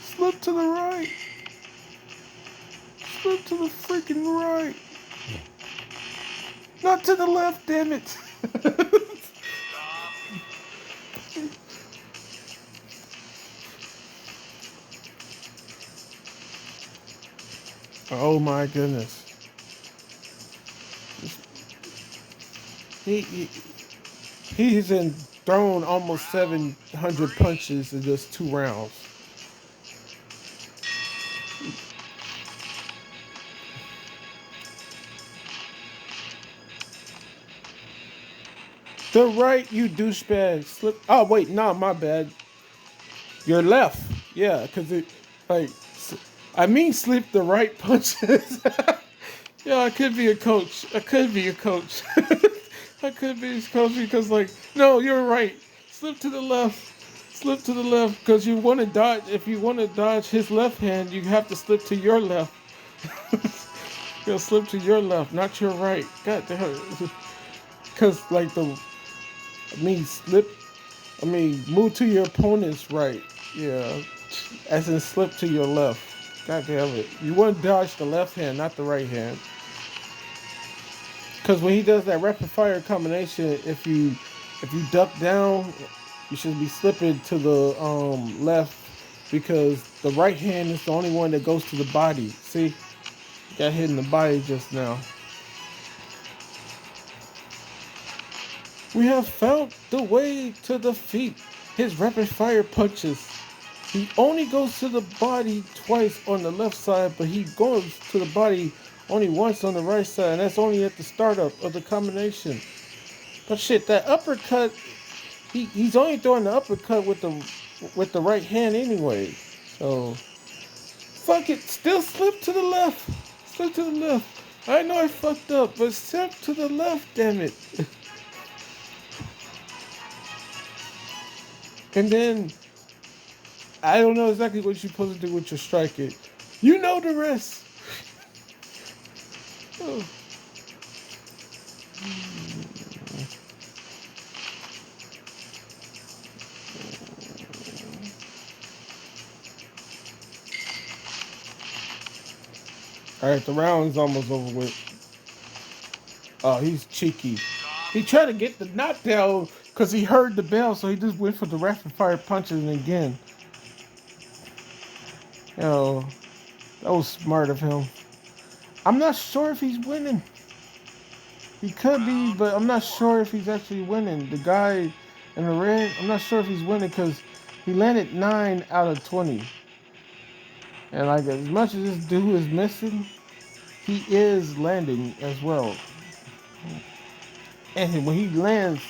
Slip to the right. Slip to the freaking right. Not to the left, damn it. Oh my goodness. He, he he's in thrown almost 700 punches in just 2 rounds. The right, you douchebag. Slip. Oh wait, no, my bad. Your left. Yeah, because like, I mean, slip the right punches. Yeah, I could be a coach. I could be a coach. I could be a coach because, like, no, you're right. Slip to the left. Slip to the left because you want to dodge. If you want to dodge his left hand, you have to slip to your left. You'll slip to your left, not your right. God damn it. Because, like, slip. Move to your opponent's right. Yeah. As in slip to your left. God damn it. You want to dodge the left hand, not the right hand. Because when he does that rapid fire combination, if you duck down, you should be slipping to the left because the right hand is the only one that goes to the body. See, got hit in the body just now. We have found the way to defeat His rapid fire punches. He only goes to the body twice on the left side, but he goes to the body only once on the right side, and that's only at the startup of the combination. But shit, that uppercut, he's only throwing the uppercut with the right hand anyway. So fuck it, still slip to the left. Slip to the left. I know I fucked up, but slip to the left, damn it. And then I don't know exactly what you're supposed to do with your striking. You know the rest. Oh. All right, the round's almost over with. Oh, he's cheeky. He tried to get the knockdown because he heard the bell, so he just went for the rapid fire punches again. You know, that was smart of him. I'm not sure if he's winning. He could be, but I'm not sure if he's actually winning. The guy in the red, I'm not sure if he's winning because he landed 9 out of 20. And like as much as this dude is missing, he is landing as well. And when he lands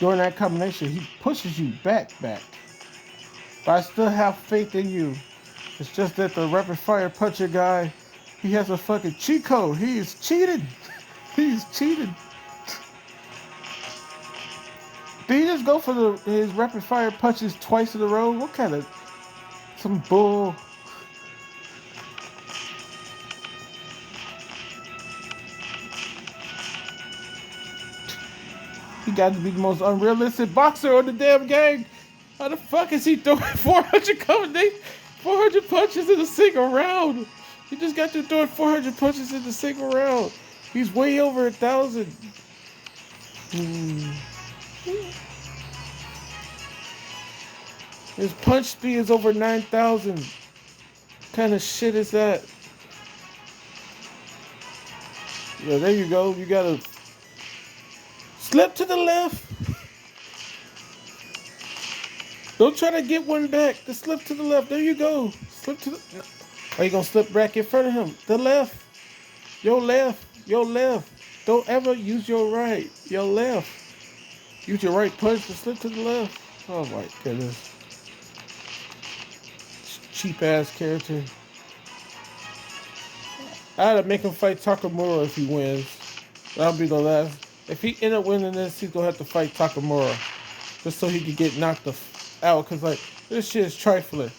during that combination, he pushes you back. But I still have faith in you. It's just that the rapid fire puncher guy, he has a fucking cheat code. He is cheated. He's cheated. Did he just go for his rapid fire punches twice in a row? What kind of some bull? He got to be the most unrealistic boxer on the damn game. How the fuck is he throwing 400 punches in a single round? He just got to throwing 400 punches in a single round. He's way over 1,000. His punch speed is over 9,000. What kind of shit is that? Yeah, there you go. You gotta slip to the left. Don't try to get one back. Just slip to the left. There you go. Slip to the. Are you gonna slip back in front of him? The left. Your left. Your left. Don't ever use your right. Your left. Use your right punch to slip to the left. Oh my goodness. Cheap ass character. I had to make him fight Takamura if he wins. That'll be the last. If he end up winning this, he's gonna have to fight Takamura. Just so he could get knocked out. Cause like, this shit is trifling.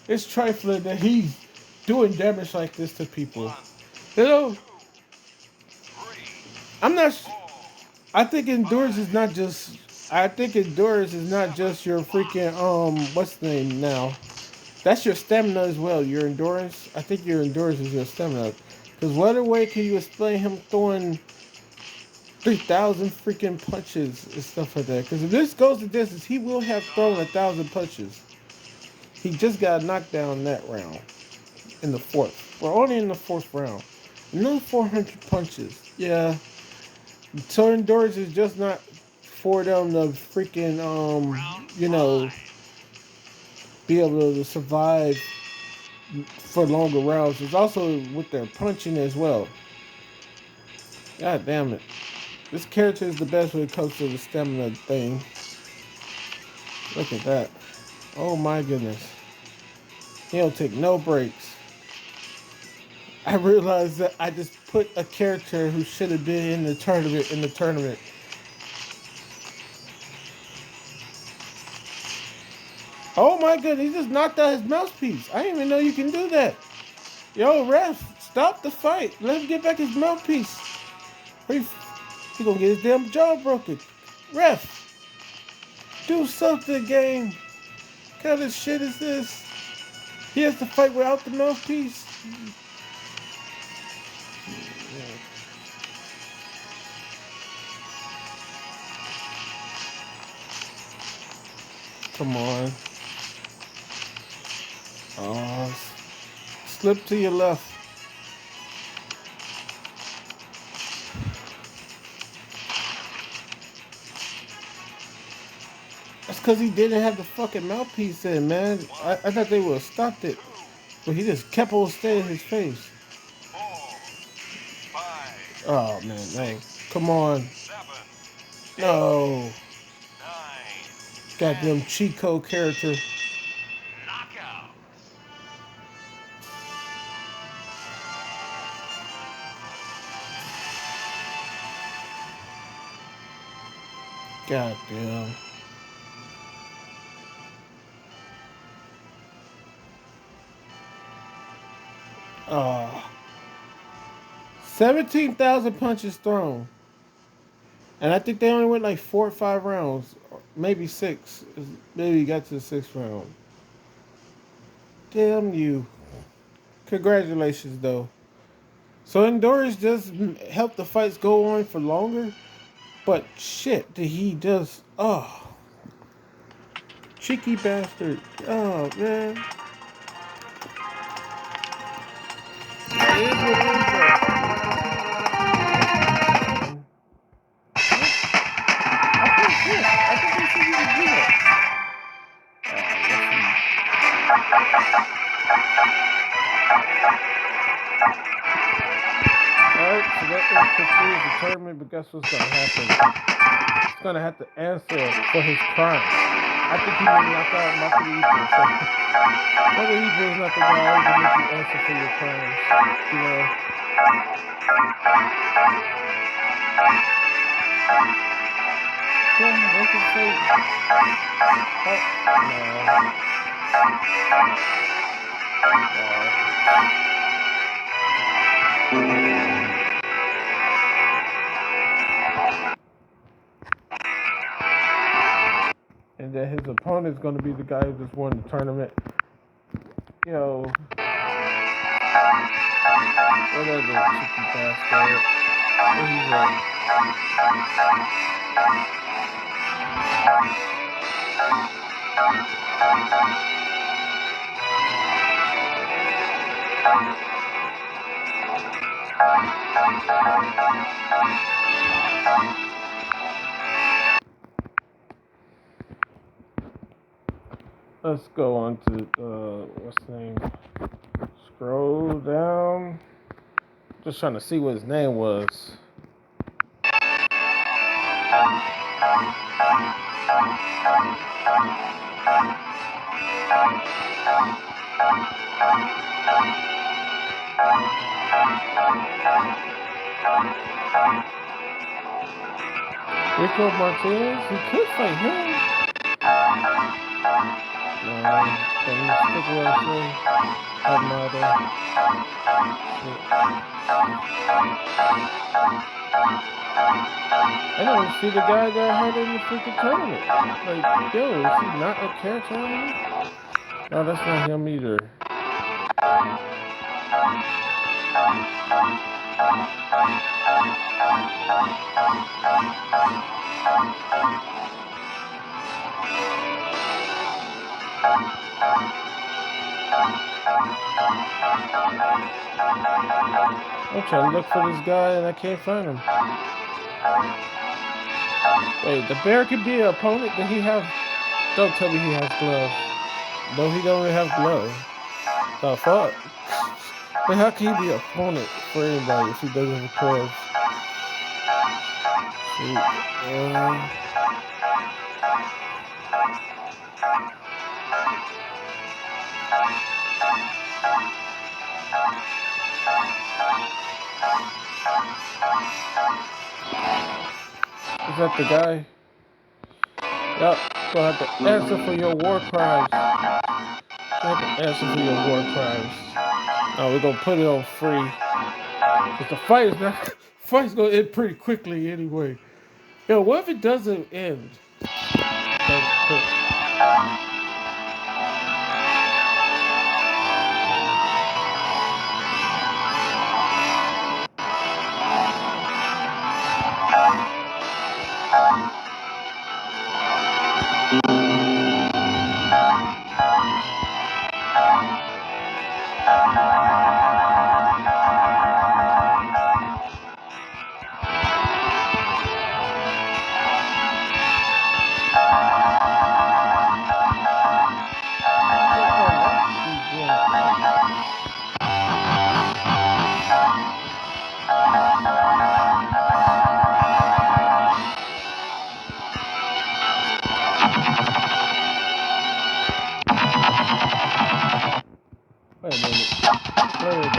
It's trifling that he's doing damage like this to people. You know, I'm not. I think endurance is not just. I think endurance is not just your freaking What's the name now? That's your stamina as well. Your endurance. I think your endurance is your stamina. Because what other way can you explain him throwing 3,000 freaking punches and stuff like that? Because if this goes the distance, he will have thrown 1,000 punches. He just got knocked down that round in the fourth. We're only in the fourth round. No 400 punches. Yeah. So endurance is just not for them to freaking be able to survive for longer rounds. It's also with their punching as well. God damn it. This character is the best when it comes to the stamina thing. Look at that. Oh my goodness. He don't take no breaks. I realized that I just put a character who should have been in the tournament. Oh my goodness, he just knocked out his mouthpiece. I didn't even know you can do that. Yo, ref, stop the fight. Let him get back his mouthpiece. He gonna get his damn jaw broken. Ref, do something, game. What kind of shit is this? He has to fight without the mouthpiece. Come on. Oh, slip to your left. because he didn't have the fucking mouthpiece in, man. I thought they would have stopped it, but he just kept on staying in his face. 4, 5, Oh man, no! 6, Come on, 7, 8, no! 9, Goddamn 10. Chico character. Knockout. Goddamn. Oh. 17,000 punches thrown. And I think they only went like 4 or 5 rounds. Maybe six. Maybe he got to the sixth round. Damn you. Congratulations, though. So endurance just helped the fights go on for longer. But shit, did he just. Oh. Cheeky bastard. Oh, man. It is what it is, though. I think they should even do that. Alright, so that concludes the tournament, but guess what's gonna happen? He's gonna have to answer for his crime. I think he may knock out Michael Eaton. So Michael Eaton is not the guy to make you answer for your crimes. You know. Yeah, they can say and then his opponent's gonna be the guy who just won the tournament. You know, whatever, cheeky bastard. Where he's at. Let's go on to what's the name? Scroll down. Just trying to see what his name was. Rico Martinez? He could fight him. No, can you stick with what I say? Armada. I don't see the guy that had in the freaking tournament. Like, yo, is he not a character on here? No, that's not him either. I'm trying to look for this guy and I can't find him. Wait, the bear could be an opponent? Did he have... Don't tell me he has gloves. No, he don't have gloves. The fuck? But how can he be an opponent for anybody if he doesn't have gloves? Is that the guy? Yep, gonna have to answer for your war crimes. Gonna have to answer for your war crimes. Now we're gonna put it on free. Cause the fight is not fight's gonna end pretty quickly anyway. Yo, what if it doesn't end? There it is.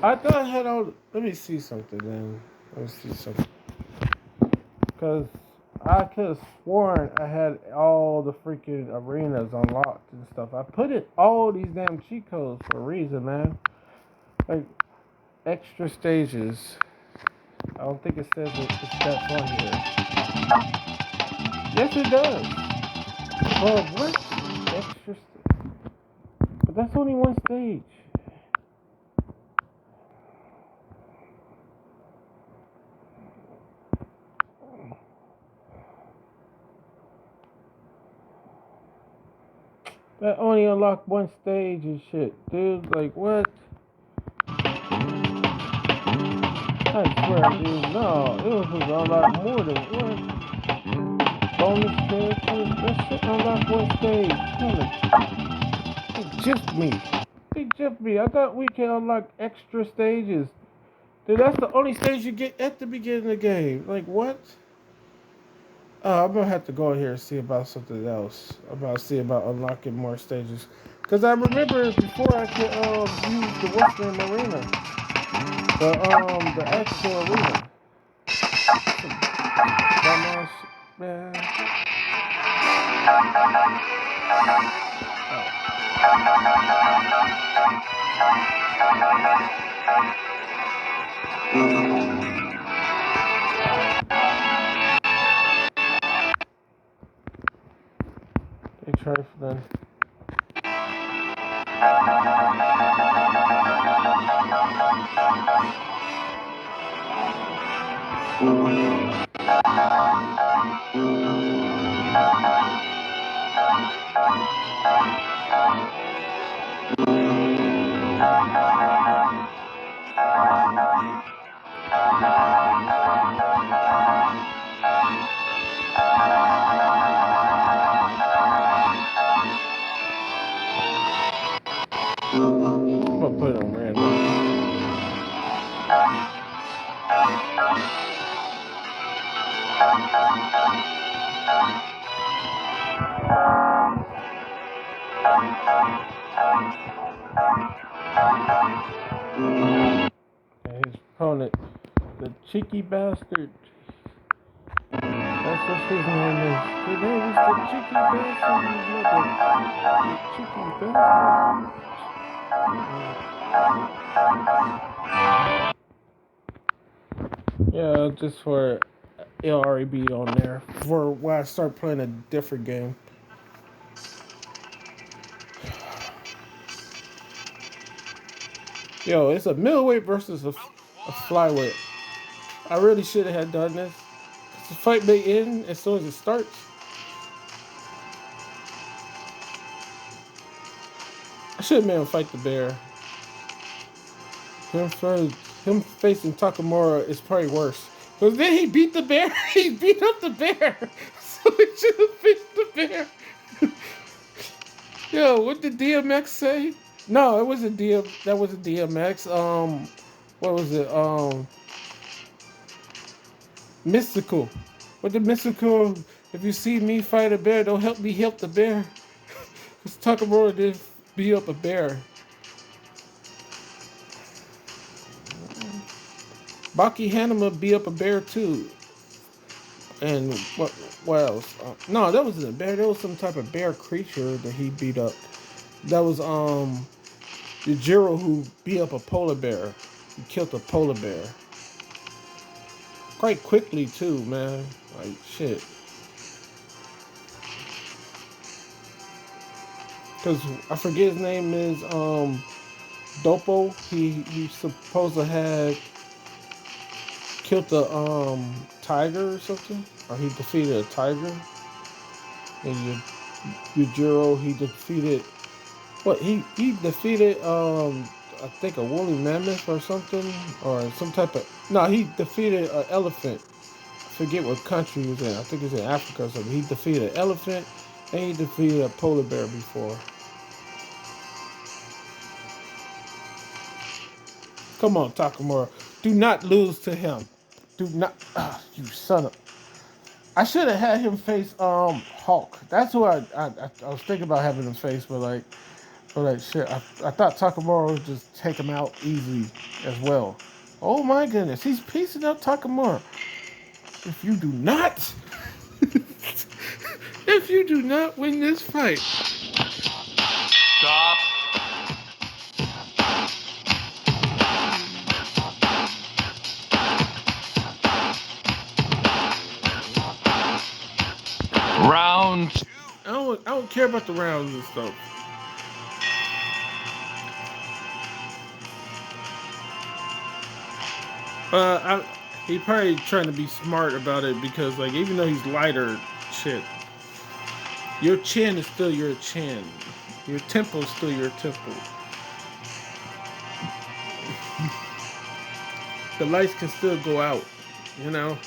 I thought I had all. Let me see something then. Let me see something. Because I could have sworn I had all the freaking arenas unlocked and stuff. I put in all these damn cheat codes for a reason, man. Like extra stages. I don't think it says it's that's on here. Yes, it does. Well, what? Extra. But that's only one stage. That only unlocked one stage and shit, dude. Like what? I swear, dude. No, it was supposed to unlock more than what? Bonus characters. That shit unlocked one stage. They gypped me. They gypped me. I thought we can unlock extra stages. Dude, that's the only stage you get at the beginning of the game. Like what? I'm gonna have to go in here and see about something else. See about unlocking more stages. Cause I remember before I could use the Western Arena, the actual arena. Dumbass, man. They trifling. I'm gonna put it on random. And his opponent, the cheeky bastard. That's what his name is. His name is the cheeky bastard. You the cheeky bastard. Yeah, just for LRB on there. For when I start playing a different game. Yo, it's a middleweight versus a flyweight. I really should have done this. The fight may end as soon as it starts. I should have made him fight the bear. Him facing Takamura is probably worse. Because then he beat the bear. He beat up the bear. So he should have faced the bear. Yo, what did DMX say? No, it wasn't DM. That wasn't DMX. What was it? Mystical. What did Mystical? If you see me fight a bear, don't help me help the bear. Because Takamura did beat up a bear. Baki Hanema beat up a bear too. And what else? No, that wasn't a bear. That was some type of bear creature that he beat up. That was Yujiro who beat up a polar bear. He killed a polar bear. Quite quickly too, man. Like shit. Cause I forget his name is Dopo. He supposed to have killed the tiger or something, or he defeated a tiger. And Yujiro he defeated what he defeated I think a woolly mammoth or something or some type of no he defeated an elephant. I forget what country he was in. I think he was in Africa or something. He defeated an elephant and he defeated a polar bear before. Come on, Takamura. Do not lose to him. Do not, you son of. I should have had him face Hulk. That's who I was thinking about having him face, but like shit, I thought Takamura would just take him out easy as well. Oh my goodness, he's piecing up Takamura. If you do not, if you do not win this fight, Stop. Round 2. I don't care about the rounds and stuff. He probably trying to be smart about it because like even though he's lighter, shit, your chin is still your chin. Your temple is still your temple. The lights can still go out, you know.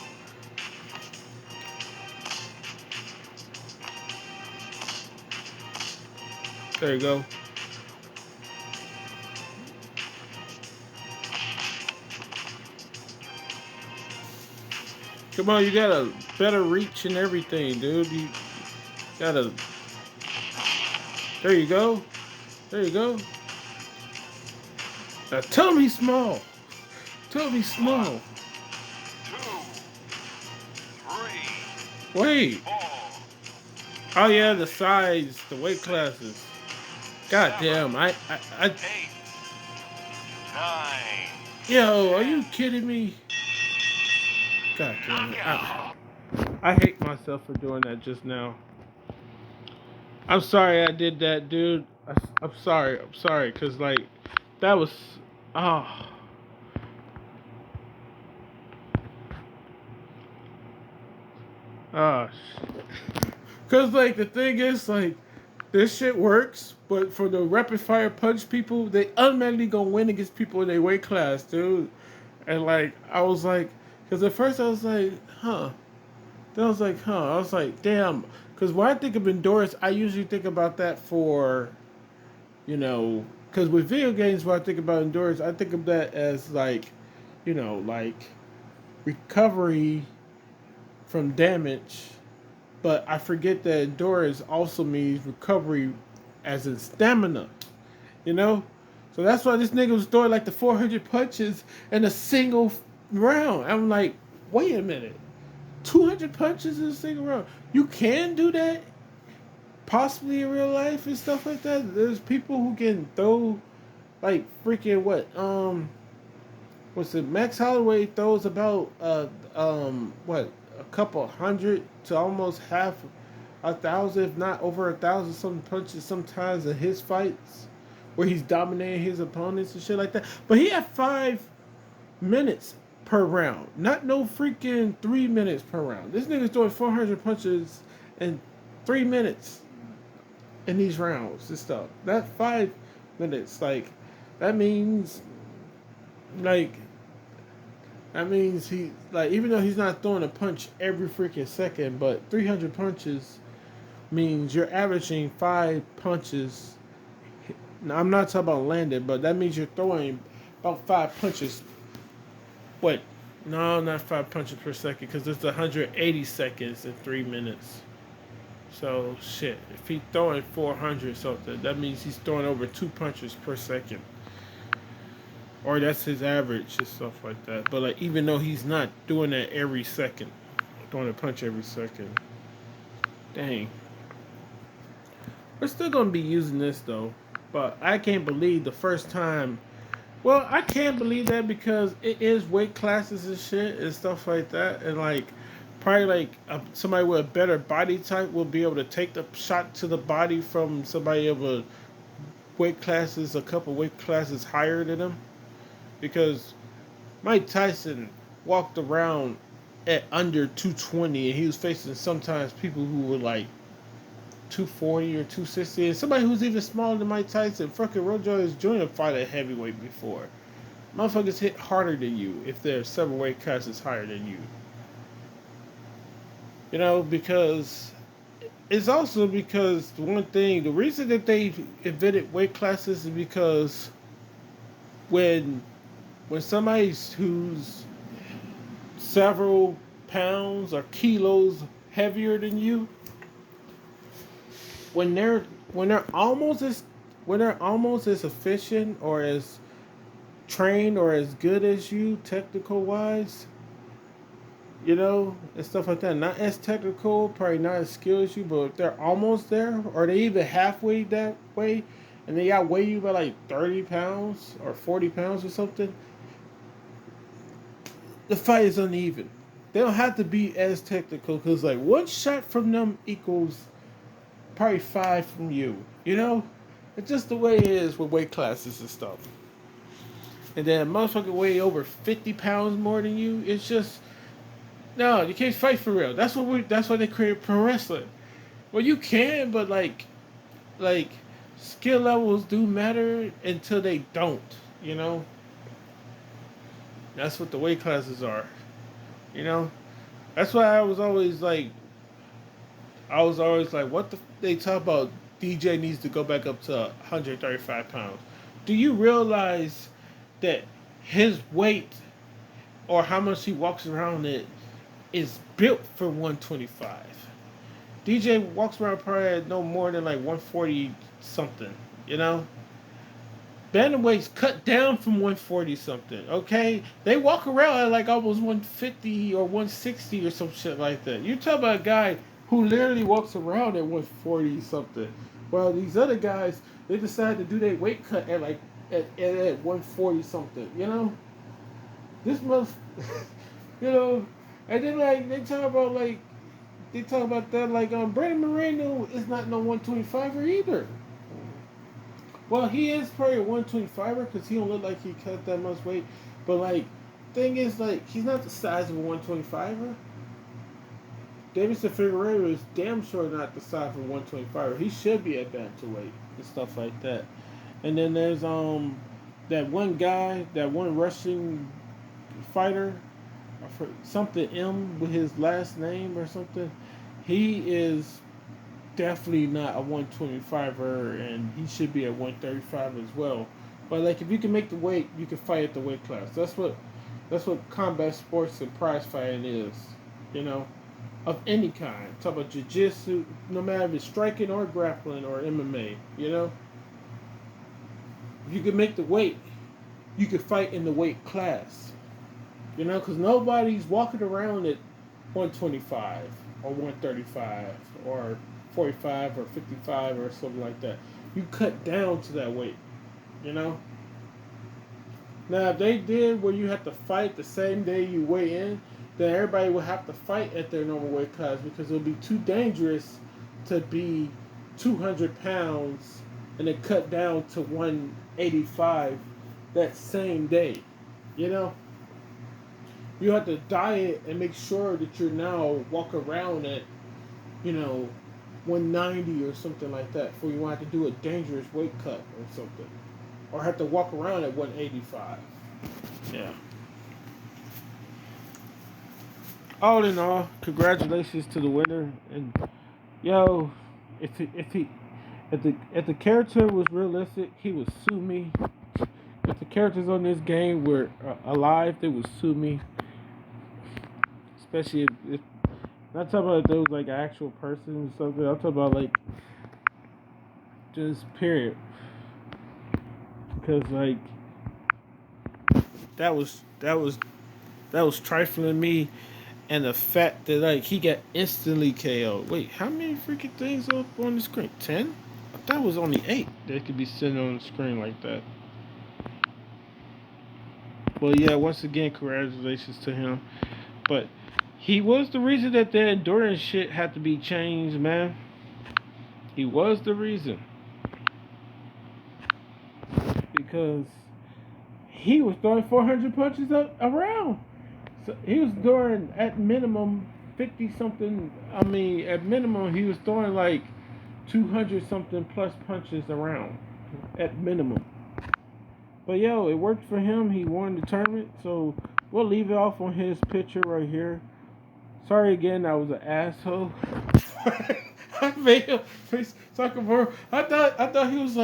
There you go. Come on, you got a better reach and everything, dude. You gotta. There you go. There you go. Now tell me small. Tell me 1, small. 2, 3, Wait. 4, Oh yeah, the size, the weight classes. God 7, damn. I 8, 9, Yo, are 10. you kidding me? God damn it. Knockout. I hate myself for doing that just now. I'm sorry I did that, dude. I'm sorry. I'm sorry, cause like that was oh. Oh, cause like the thing is like this shit works, but for the rapid fire punch people, they automatically gonna win against people in their weight class, dude. And like I was like, cause at first I was like, huh. Then I was like, huh. I was like, damn. Cause when I think of endurance, I usually think about that for, cause with video games, when I think about endurance, I think of that as like, like recovery from damage, but I forget that endurance also means recovery as in stamina, you know? So that's why this nigga was throwing like the 400 punches in a single round. I'm like, wait a minute. 200 punches in a single round. You can do that? Possibly in real life and stuff like that? There's people who can throw like freaking what? What's it? Max Holloway throws about what, a couple hundred to almost half a thousand, if not over 1,000, some punches sometimes in his fights, where he's dominating his opponents and shit like that. But he had 5 minutes per round, not no freaking 3 minutes per round. This nigga's doing 400 punches in 3 minutes in these rounds and stuff. That 5 minutes, like that means like that means he like even though he's not throwing a punch every freaking second, but 300 punches means you're averaging 5 punches. Now I'm not talking about landing, but that means you're throwing about 5 punches. What? No, not 5 punches per second because it's 180 seconds in 3 minutes. So shit, if he's throwing 400 something, that means he's throwing over 2 punches per second, or that's his average and stuff like that. But like even though he's not doing that every second, throwing a punch every second, dang, we're still gonna be using this though. But I can't believe the first time. Well, I can't believe that because it is weight classes and shit and stuff like that, and like probably like somebody with a better body type will be able to take the shot to the body from somebody of a a couple weight classes higher than them, because Mike Tyson walked around at under 220 and he was facing sometimes people who were like 240 or 260, and somebody who's even smaller than Mike Tyson. Fucking Rojo Jr. fought at heavyweight before. Motherfuckers hit harder than you if they're several weight classes higher than you. Because it's also because the reason that they invented weight classes is because when somebody who's several pounds or kilos heavier than you, when they're when they're almost as when they're almost as efficient or as trained or as good as you technical wise, and stuff like that. Not as technical, probably not as skilled as you, but if they're almost there, or they even halfway that way, and they outweigh you by like 30 pounds or 40 pounds or something, the fight is uneven. They don't have to be as technical because like one shot from them equals probably five from you. It's just the way it is with weight classes and stuff. And then a motherfucker weigh over 50 pounds more than you. It's just no, you can't fight for real. That's why they created pro wrestling. Well, you can, but like skill levels do matter until they don't. You know, that's what the weight classes are. You know, that's why I was always like, what the they talk about? DJ needs to go back up to 135 pounds. Do you realize that his weight or how much he walks around it is built for 125? DJ walks around probably at no more than like 140 something, you know? Bantamweight's cut down from 140 something, okay? They walk around at like almost 150 or 160 or some shit like that. You talk about a guy who literally walks around at 140 something. While these other guys, they decide to do their weight cut at like at 140 something, you know? This must, you know, and then like they talk about that like Brandon Moreno is not no 125er either. Well, he is probably a 125er because he don't look like he cut that much weight. But like, thing is like he's not the size of a 125er. Davidson Figueroa is damn sure not the size of a 125er. He should be at bantamweight and stuff like that. And then there's that one guy, that one Russian fighter, something M with his last name or something. He is definitely not a 125er, and he should be at 135 as well. But like, if you can make the weight, you can fight at the weight class. That's what combat sports and prize fighting is, you know, of any kind. Talk about jiu-jitsu, no matter if it's striking or grappling or MMA. If you can make the weight, you can fight in the weight class. Because nobody's walking around at 125 or 135 or 45 or 55 or something like that. You cut down to that weight, you know? Now, if they did where you have to fight the same day you weigh in, then everybody would have to fight at their normal weight class because it would be too dangerous to be 200 pounds and then cut down to 185 that same day, you know? You have to diet and make sure that you're now walk around at, 190 or something like that before you want to do a dangerous weight cut or something. Or have to walk around at 185. Yeah. All in all, congratulations to the winner. And yo, if the character was realistic, he would sue me. If the characters on this game were alive, they would sue me. Especially if not talking about if there was like an actual person or something. I'm talking about like just period. Because like that was trifling me, and the fact that like he got instantly KO'd. Wait, how many freaking things up on the screen? 10? I thought it was only 8 that could be sitting on the screen like that. Well, yeah, once again, congratulations to him. But he was the reason that the endurance shit had to be changed, man. He was the reason. Because he was throwing 400 punches around. So he was throwing at minimum 50 something. I mean, at minimum, he was throwing like 200 something plus punches around. At minimum. But yo, it worked for him. He won the tournament. So we'll leave it off on his picture right here. Sorry again, I was an asshole. I made him talking more. I thought he was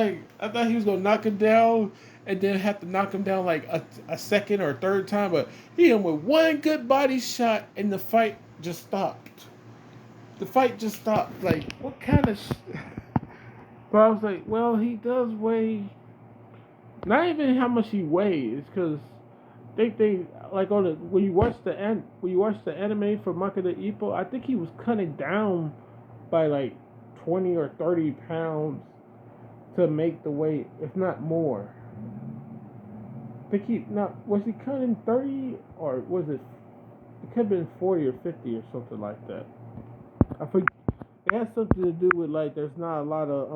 gonna knock him down and then have to knock him down like a second or third time. But he hit him with one good body shot, and the fight just stopped. The fight just stopped. Like, what kind of? But I was like, well, he does weigh not even how much he weighs, because they like on the when you watch the anime for Makeda Ippo, I think he was cutting down by like 20 or 30 pounds to make the weight, if not more. I think he not was he cutting 30 or was it? It could have been 40 or 50 or something like that. I think it has something to do with like there's not a lot of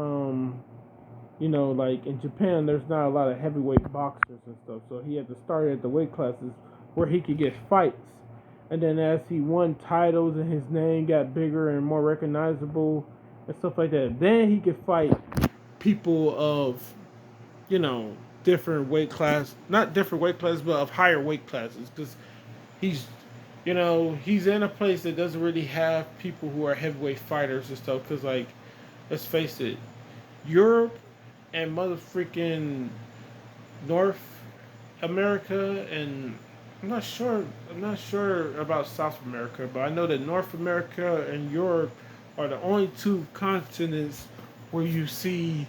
like in Japan, there's not a lot of heavyweight boxers and stuff. So he had to start at the weight classes where he could get fights. And then as he won titles and his name got bigger and more recognizable and stuff like that, then he could fight people of, you know, different weight class, not different weight classes, but of higher weight classes. Because he's, he's in a place that doesn't really have people who are heavyweight fighters and stuff. Because, like, let's face it, Europe and mother freaking North America, and I'm not sure about South America, but I know that North America and Europe are the only two continents where you see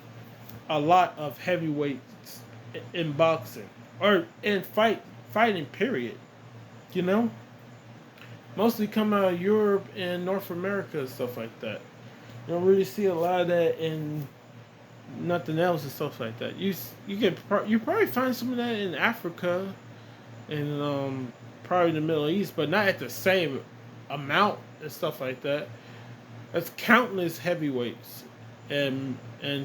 a lot of heavyweights in boxing or in fighting period. You know, mostly come out of Europe and North America and stuff like that. You don't really see a lot of that in nothing else and stuff like that. You probably find some of that in Africa and probably the Middle East, but not at the same amount and stuff like that. That's countless heavyweights and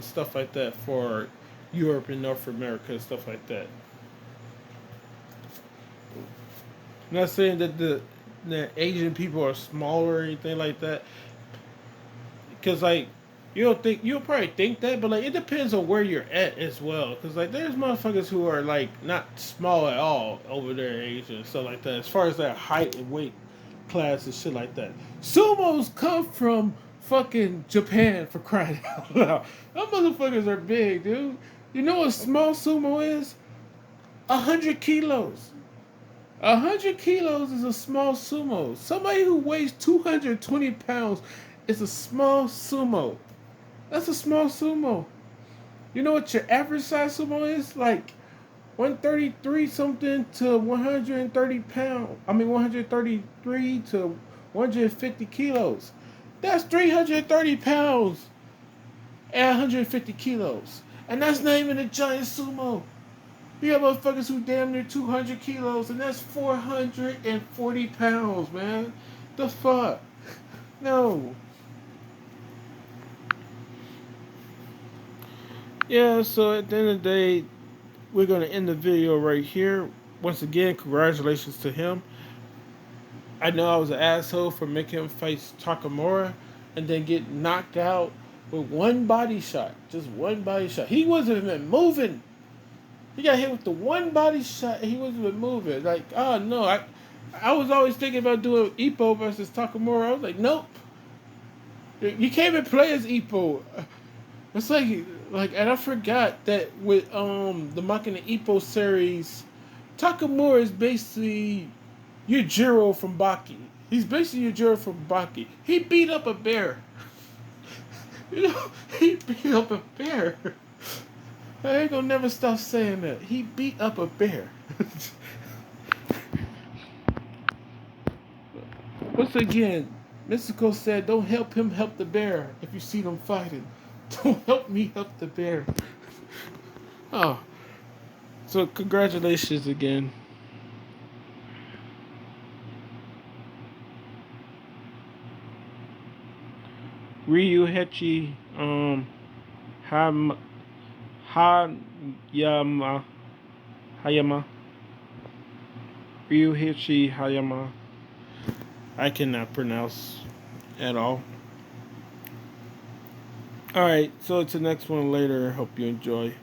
stuff like that for Europe and North America and stuff like that. I'm not saying that the Asian people are smaller or anything like that, because like you'll probably think that, but like it depends on where you're at as well. Because like there's motherfuckers who are like not small at all over there in Asia and stuff like that. As far as their height and weight class and shit like that, sumos come from fucking Japan for crying out loud. Them motherfuckers are big, dude. You know what small sumo is? 100 kilos. 100 kilos is a small sumo. Somebody who weighs 220 pounds is a small sumo. That's a small sumo. You know what your average size sumo is? Like 133 something to 130 pounds. I mean 133 to 150 kilos. That's 330 pounds at 150 kilos. And that's not even a giant sumo. You got motherfuckers who damn near 200 kilos, and that's 440 pounds, man. The fuck? No. Yeah, so at the end of the day, we're going to end the video right here. Once again, congratulations to him. I know I was an asshole for making him fight Takamura and then get knocked out with one body shot. Just one body shot. He wasn't even moving. He got hit with the one body shot and he wasn't even moving. Like, oh no. I was always thinking about doing Ippo versus Takamura. I was like, nope. You can't even play as Ippo. It's and I forgot that with the Makina Ippo series, Takamura is basically Yujiro from Baki. He's basically Yujiro from Baki. He beat up a bear. He beat up a bear. I ain't gonna never stop saying that. He beat up a bear. Once again, Mystical said, don't help him help the bear if you see them fighting. Don't help me help the bear. Oh. So congratulations again. Ryu Hechi Hayama Hayama Ryuichi Hayama. I cannot pronounce at all. Alright, so it's the next one later. Hope you enjoy.